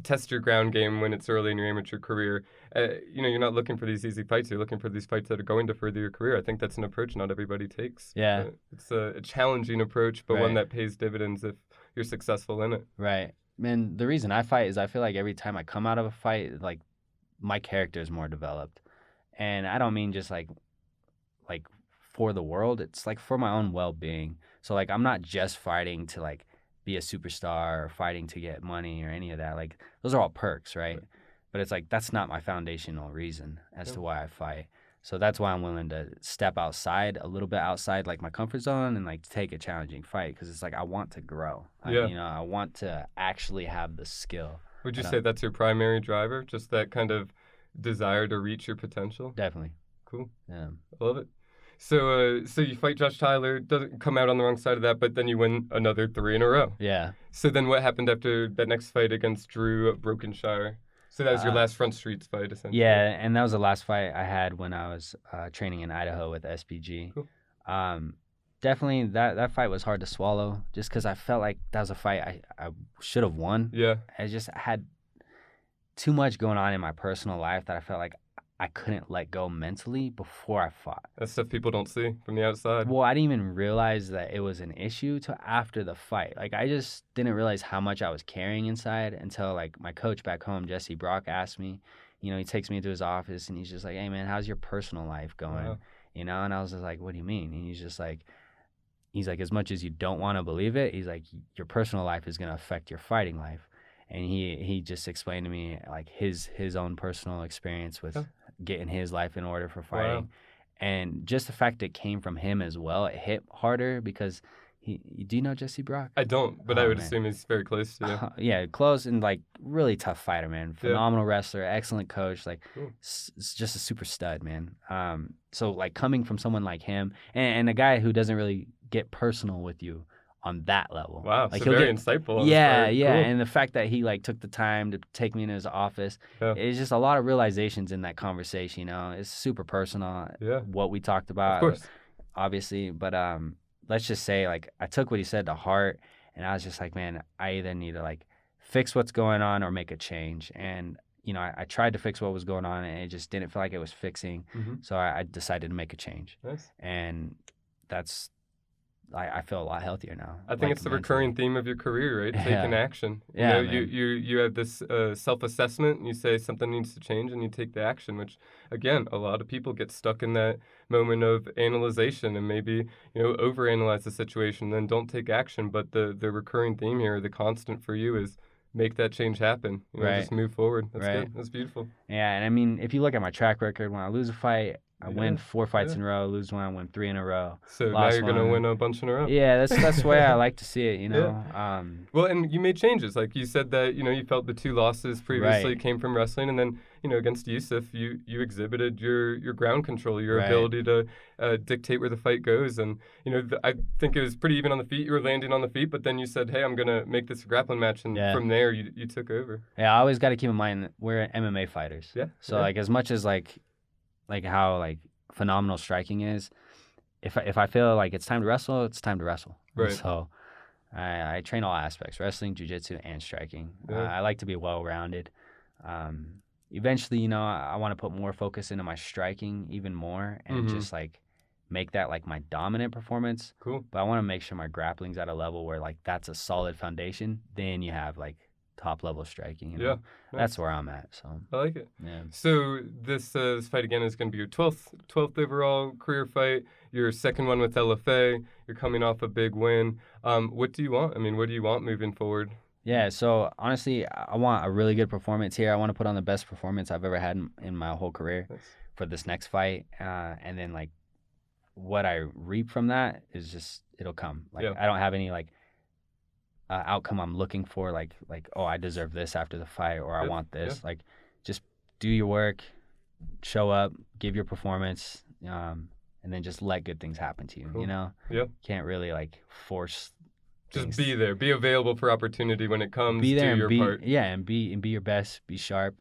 test your ground game when it's early in your amateur career. You're not looking for these easy fights. You're looking for these fights that are going to further your career. I think that's an approach not everybody takes. Yeah. It's a challenging approach, but one that pays dividends if you're successful in it. Right. Man, the reason I fight is I feel like every time I come out of a fight, like, my character is more developed. And I don't mean just like for the world. It's like for my own well-being. So like I'm not just fighting to like be a superstar or fighting to get money or any of that. Like those are all perks, right? But it's like that's not my foundational reason as to why I fight. So that's why I'm willing to step outside, a little bit outside like my comfort zone, and like take a challenging fight, because it's like I want to grow. I want to actually have the skill. Would you say that's your primary driver? Just that kind of desire to reach your potential? Definitely. Cool. Yeah. I love it. So you fight Josh Tyler, doesn't come out on the wrong side of that, but then you win another 3 in a row. Yeah. So then what happened after that next fight against Drew Brokenshire? So that was your last Front Streets fight, essentially. Yeah, and that was the last fight I had when I was training in Idaho with SPG. Cool. Definitely that fight was hard to swallow, just because I felt like that was a fight I should have won. Yeah. I just had too much going on in my personal life that I felt like I couldn't let go mentally before I fought. That's stuff people don't see from the outside. Well, I didn't even realize that it was an issue till after the fight. Like, I just didn't realize how much I was carrying inside until, like, my coach back home, Jesse Brock, asked me. He takes me into his office, and he's just like, hey, man, how's your personal life going? Wow. And I was just like, what do you mean? And he's like, as much as you don't want to believe it, he's like, your personal life is going to affect your fighting life. And he just explained to me, like, his own personal experience with getting his life in order for fighting. Wow. And just the fact that it came from him as well, it hit harder because do you know Jesse Brock? I don't, but I would assume he's very close to you. Yeah, close, and like really tough fighter, man. Phenomenal wrestler, excellent coach. Like, it's just a super stud, man. So like coming from someone like him and a guy who doesn't really get personal with you on that level. Wow, like so very insightful. Yeah. Cool. And the fact that he like took the time to take me into his office, it's just a lot of realizations in that conversation. It's super personal. What we talked about, of course, obviously. But let's just say, like, I took what he said to heart, and I was just like, man, I either need to like fix what's going on or make a change. And I tried to fix what was going on, and it just didn't feel like it was fixing. So I decided to make a change. Nice. And that's. I feel a lot healthier now. I think it's the recurring theme of your career, right? Taking action. You have this self-assessment, and you say something needs to change, and you take the action, which, again, a lot of people get stuck in that moment of analyzation and maybe, overanalyze the situation, then don't take action. But the recurring theme here, the constant for you is make that change happen. Just move forward. That's good. That's beautiful. Yeah, and I mean, if you look at my track record, when I lose a fight, I win 4 fights in a row, lose one, I win 3 in a row. So now you're going to win a bunch in a row. Yeah, that's the way I like to see it, you know. Well, and you made changes. Like you said that, you felt the 2 losses previously came from wrestling, and then, against Yusuf, you exhibited your ground control, your ability to dictate where the fight goes. And, I think it was pretty even on the feet. You were landing on the feet, but then you said, hey, I'm going to make this a grappling match. And from there, you took over. Yeah, I always got to keep in mind that we're MMA fighters. Yeah. So, like, as much as, like how, like, phenomenal striking is, if I feel like it's time to wrestle, it's time to wrestle. Right. So I train all aspects: wrestling, jiu-jitsu, and striking. I like to be well-rounded. Eventually, I want to put more focus into my striking even more, and just like make that like my dominant performance. Cool. But I want to make sure my grappling's at a level where like that's a solid foundation. Then you have like top level striking. Yeah, nice. That's where I'm at. So I like it. Yeah. So this fight again is going to be your 12th overall career fight. Your second one with LFA. You're coming off a big win. What do you want? I mean, what do you want moving forward? Yeah. So honestly, I want a really good performance here. I want to put on the best performance I've ever had in my whole career for this next fight. And then like what I reap from that is just it'll come. Like I don't have any like outcome I'm looking for, like oh, I deserve this after the fight, or I want this. Like just do your work, show up, give your performance, and then just let good things happen to you. Cool. Can't really like force just things. be there, be available for opportunity when it comes be there to your part. And be your best, be sharp,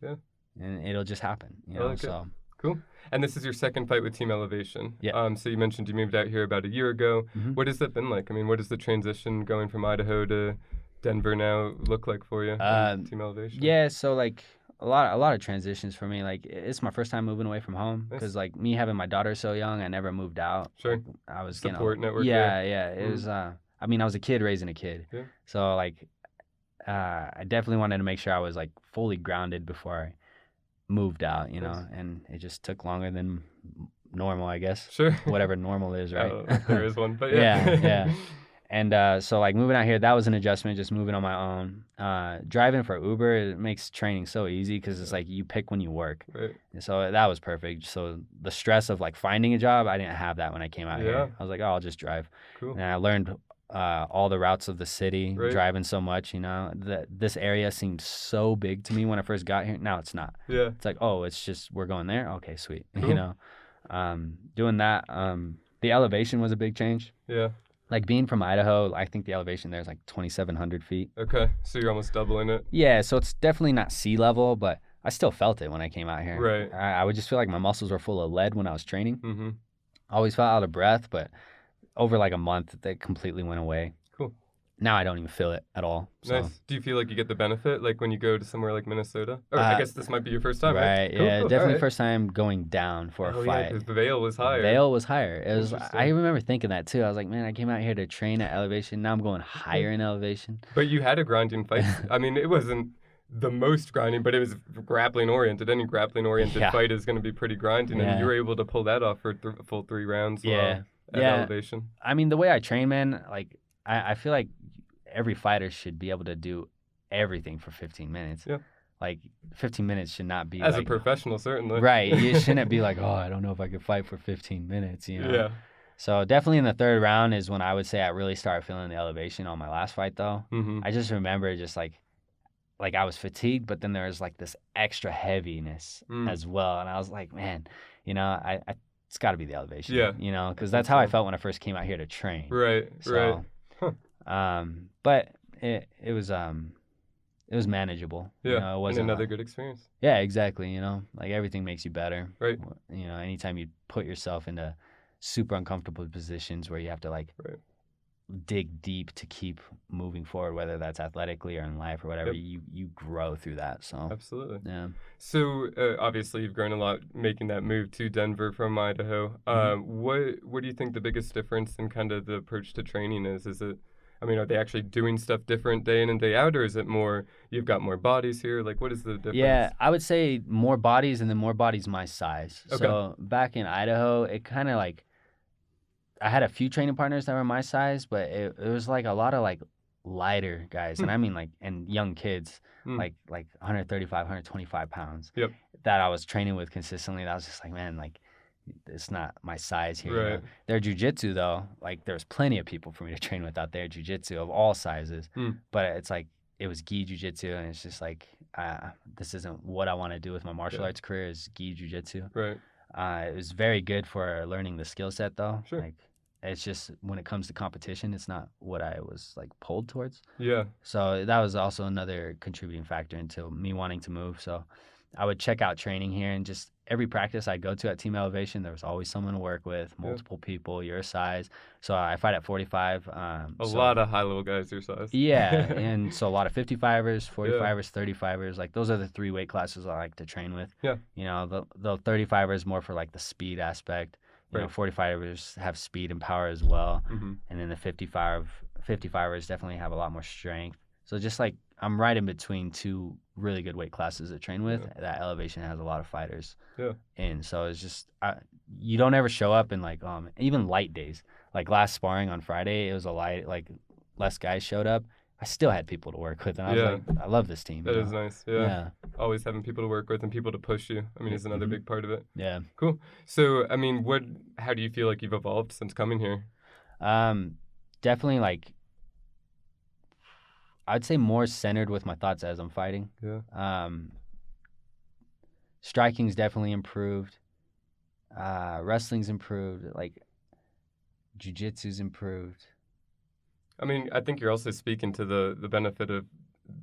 and it'll just happen. So cool. And this is your second fight with Team Elevation. Yeah. So you mentioned you moved out here about a year ago. Mm-hmm. What has that been like? I mean, what does the transition going from Idaho to Denver now look like for you? Team Elevation. Yeah. So like a lot of transitions for me. Like it's my first time moving away from home because like me having my daughter so young, I never moved out. Sure. Like, I was support network. Yeah. It was. I mean, I was a kid raising a kid. Yeah. So like, I definitely wanted to make sure I was like fully grounded before I moved out, and it just took longer than normal, I guess. Sure. Whatever normal is, right? There is one, but yeah. And so like moving out here, that was an adjustment, just moving on my own. Driving for Uber, it makes training so easy because it's like you pick when you work. Right. And so that was perfect. So the stress of like finding a job, I didn't have that when I came out here. I was like, oh, I'll just drive. Cool. And I learned all the routes of the city, driving so much, this area seemed so big to me when I first got here. Now it's not. Yeah. It's like, oh, it's just, we're going there. Okay, sweet. Cool. Doing that, the elevation was a big change. Yeah. Like being from Idaho, I think the elevation there is like 2,700 feet. Okay. So you're almost doubling it. Yeah. So it's definitely not sea level, but I still felt it when I came out here. Right. I would just feel like my muscles were full of lead when I was training. Mm-hmm. I always felt out of breath, but over like a month, they completely went away. Cool. Now I don't even feel it at all. So. Nice. Do you feel like you get the benefit, like when you go to somewhere like Minnesota? Or I guess this might be your first time, right? Right. Cool, yeah, cool. definitely first time going down for a fight. Yeah, because the Vail was higher. Vail was higher. It was. I remember thinking that too. I was like, man, I came out here to train at elevation. Now I'm going higher in elevation. But you had a grinding fight. I mean, it wasn't the most grinding, but it was grappling oriented. Any grappling oriented fight is going to be pretty grinding, and you were able to pull that off for full 3 rounds. At elevation. I mean, the way I train, man, like I feel like every fighter should be able to do everything for 15 minutes. Yeah. Like 15 minutes should not be as like, a professional, certainly. Right. You shouldn't be like, oh, I don't know if I could fight for 15 minutes, Yeah. So definitely in the 3rd round is when I would say I really started feeling the elevation on my last fight, though. Mm-hmm. I just remember just like I was fatigued, but then there was like this extra heaviness as well. And I was like, man, it's got to be the elevation, because that's how I felt when I first came out here to train. Right, right. Huh. But it was manageable. Yeah, it wasn't another good experience. Yeah, exactly. Like everything makes you better. Right. Anytime you put yourself into super uncomfortable positions where you have to like dig deep to keep moving forward, whether that's athletically or in life or whatever, you grow through that. So absolutely. Yeah. So obviously you've grown a lot making that move to Denver from Idaho. What do you think the biggest difference in kind of the approach to training is? Is it, I mean, are they actually doing stuff different day in and day out, or is it more you've got more bodies here? Like, what is the difference? Yeah, I would say more bodies, and then more bodies my size. Okay. So back in Idaho, it kind of like I had a few training partners that were my size, but it was like a lot of like lighter guys, and I mean like and young kids, like 135, 125 pounds. Yep. That I was training with consistently. That was just like, man, like it's not my size here. Right. Their jujitsu though, like there's plenty of people for me to train with out there, jujitsu of all sizes. But it's like it was gi jujitsu, and it's just like this isn't what I want to do with my martial arts career. Is gi jujitsu. Right. It was very good for learning the skill set though. Sure. Like it's just when it comes to competition, it's not what I was like pulled towards. Yeah. So that was also another contributing factor into me wanting to move. So I would check out training here, and just every practice I go to at Team Elevation, there was always someone to work with, multiple people your size. So I fight at 45. A lot of high-level guys your size. Yeah, and so a lot of 55ers, 45ers, 35ers. Like those are the 3 weight classes I like to train with. Yeah. You know, the 35ers more for like the speed aspect. You know, 45ers have speed and power as well. And then the 55ers definitely have a lot more strength. So just like I'm right in between 2 really good weight classes to train with. That Elevation has a lot of fighters. Yeah. And so it's just you don't ever show up in like even light days. Like last sparring on Friday, it was a light, like less guys showed up. I still had people to work with, and I was like, I love this team. That is nice. Yeah. Always having people to work with and people to push you. I mean, is another big part of it. Yeah. Cool. So, I mean, how do you feel like you've evolved since coming here? Definitely like, I'd say more centered with my thoughts as I'm fighting. Yeah. Striking's definitely improved. Wrestling's improved. Like, jiu-jitsu's improved. I mean, I think you're also speaking to the benefit of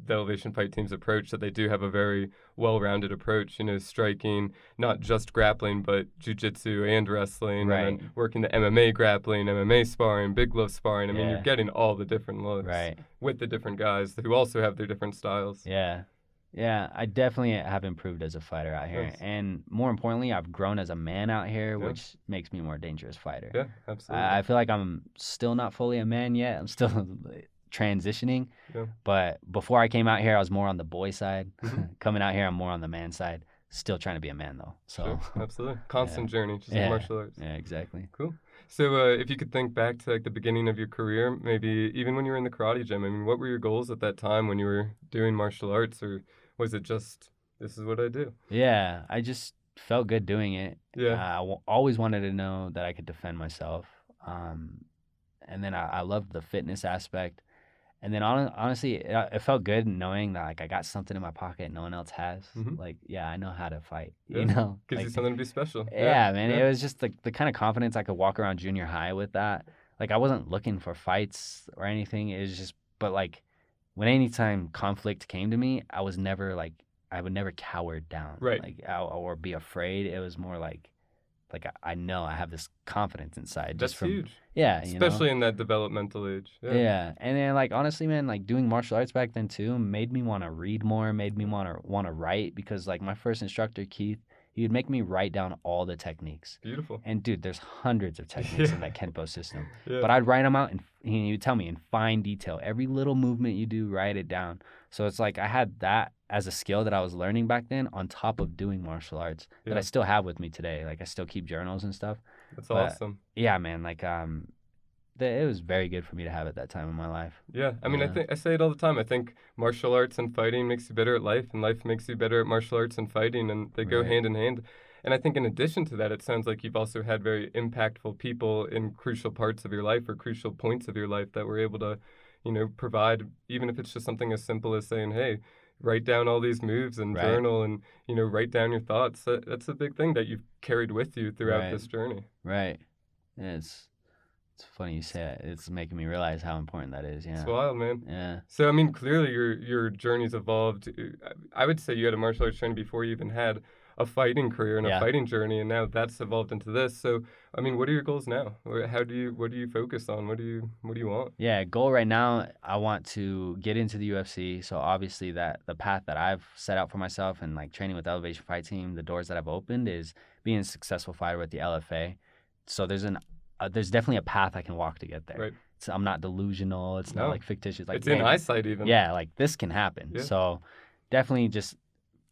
the Elevation Fight Team's approach, that they do have a very well-rounded approach, you know, striking, not just grappling, but jiu-jitsu and wrestling, Right. and then working the MMA grappling, MMA sparring, big glove sparring. I mean, you're getting all the different looks with the different guys who also have their different styles. Yeah. Yeah, I definitely have improved as a fighter out here. Nice. And more importantly, I've grown as a man out here, which makes me a more dangerous fighter. Yeah, absolutely. I feel like I'm still not fully a man yet. I'm still transitioning. Yeah. But before I came out here, I was more on the boy side. Coming out here, I'm more on the man side. Still trying to be a man, though. So Sure, absolutely. Constant journey, just like martial arts. Yeah, exactly. Cool. So if you could think back to like the beginning of your career, maybe even when you were in the karate gym, I mean, what were your goals at that time when you were doing martial arts, or was it just, this is what I do? Yeah, I just felt good doing it. Yeah. I always wanted to know that I could defend myself. And then I loved the fitness aspect. And then honestly, it felt good knowing that like I got something in my pocket no one else has. Like, yeah, I know how to fight. You know, gives like, you something to be special. Yeah, man. It was just like the kind of confidence I could walk around junior high with that. Like I wasn't looking for fights or anything. It was just, but like when anytime conflict came to me, I was never like, I would never cower down. Right. Like or be afraid. It was more like I know I have this confidence inside. That's huge. Yeah, especially in that developmental age. Yeah, and then like honestly, man, like doing martial arts back then too made me want to read more, made me want to write, because like my first instructor Keith, he would make me write down all the techniques. Beautiful. And dude, there's hundreds of techniques in that Kenpo system. But I'd write them out, and he would tell me in fine detail, every little movement you do, write it down. So it's like I had that as a skill that I was learning back then on top of doing martial arts that I still have with me today. Like I still keep journals and stuff. That's awesome. Yeah, man. Like it was very good for me to have at that time in my life. Yeah, I mean, I say it all the time. I think martial arts and fighting makes you better at life, and life makes you better at martial arts and fighting, and they go hand in hand. And I think in addition to that, it sounds like you've also had very impactful people in crucial parts of your life or crucial points of your life that were able to, you know, provide, even if it's just something as simple as saying, hey, write down all these moves and journal, and, you know, write down your thoughts. That's a big thing that you've carried with you throughout this journey. Right. Yeah, it's funny you say it. It's making me realize how important that is. Yeah. It's wild, man. Yeah. So, I mean, clearly your journey's evolved. I would say you had a martial arts training before you even had a fighting career and a fighting journey, and now that's evolved into this. So, I mean, what are your goals now? What do you focus on? What do you want? Yeah, goal right now, I want to get into the UFC. So obviously that the path that I've set out for myself and like training with the Elevation Fight Team, the doors that I've opened is being a successful fighter with the LFA. So there's definitely a path I can walk to get there. Right. I'm not delusional. It's not like fictitious. Like it's in eyesight even. Yeah, like this can happen. Yeah. So definitely just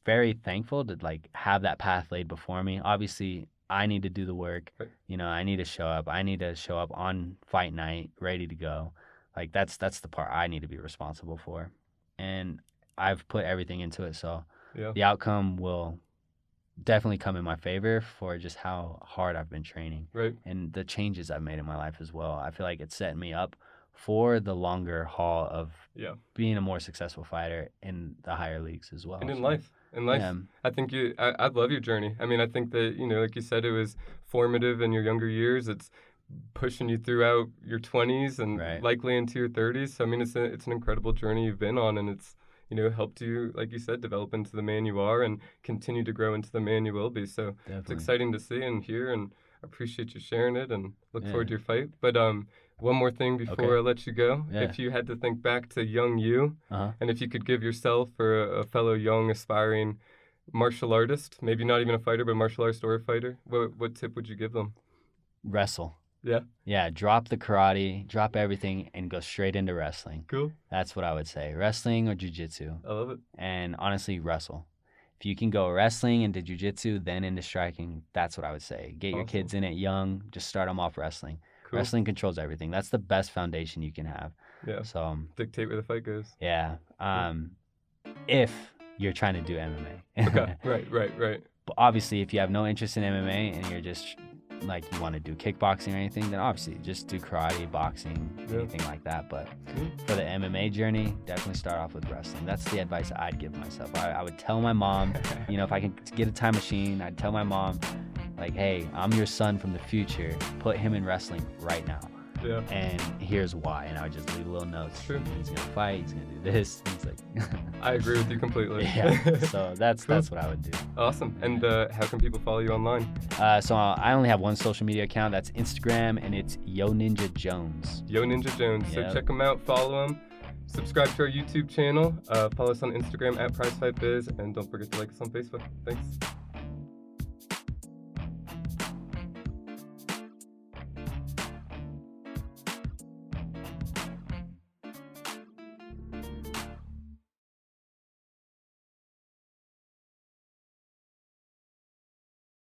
very thankful to like have that path laid before me. Obviously, I need to do the work. Right. You know, I need to show up. I need to show up on fight night, ready to go. Like that's the part I need to be responsible for, and I've put everything into it. So the outcome will definitely come in my favor for just how hard I've been training. Right. And the changes I've made in my life as well. I feel like it's setting me up for the longer haul of being a more successful fighter in the higher leagues as well. And in life. I think I love your journey. I mean, I think that, like you said, it was formative in your younger years. It's pushing you throughout your 20s and likely into your 30s. So, I mean, it's an incredible journey you've been on, and it's, helped you, like you said, develop into the man you are and continue to grow into the man you will be. So It's exciting to see and hear, and I appreciate you sharing it and look forward to your fight. But one more thing before I let you go. If you had to think back to young you, and if you could give yourself or a fellow young aspiring martial artist, maybe not even a fighter, but martial artist or a fighter, what tip would you give them? Wrestle. Yeah? Yeah, drop the karate, drop everything, and go straight into wrestling. Cool. That's what I would say. Wrestling or jiu-jitsu. I love it. And honestly, wrestle. If you can go wrestling into jiu-jitsu, then into striking, that's what I would say. Get your kids in it young. Just start them off wrestling. Cool. Wrestling controls everything. That's the best foundation you can have. Yeah. So dictate where the fight goes. Yeah. If you're trying to do MMA. Okay. Right. But obviously, if you have no interest in MMA and you're just like you want to do kickboxing or anything, then obviously just do karate, boxing, anything like that. But for the MMA journey, definitely start off with wrestling. That's the advice I'd give myself. I would tell my mom, if I could get a time machine, I'd tell my mom, like, hey, I'm your son from the future. Put him in wrestling right now. Yeah. And here's why. And I would just leave little notes. True. He's going to fight. He's going to do this. He's like... I agree with you completely. Yeah. So that's what I would do. Awesome. And how can people follow you online? So I only have one social media account. That's Instagram, and it's Yo Ninja Jones. Yo Ninja Jones. Yep. So check him out. Follow him. Subscribe to our YouTube channel. Follow us on Instagram @PrizeFightBiz. And don't forget to like us on Facebook. Thanks.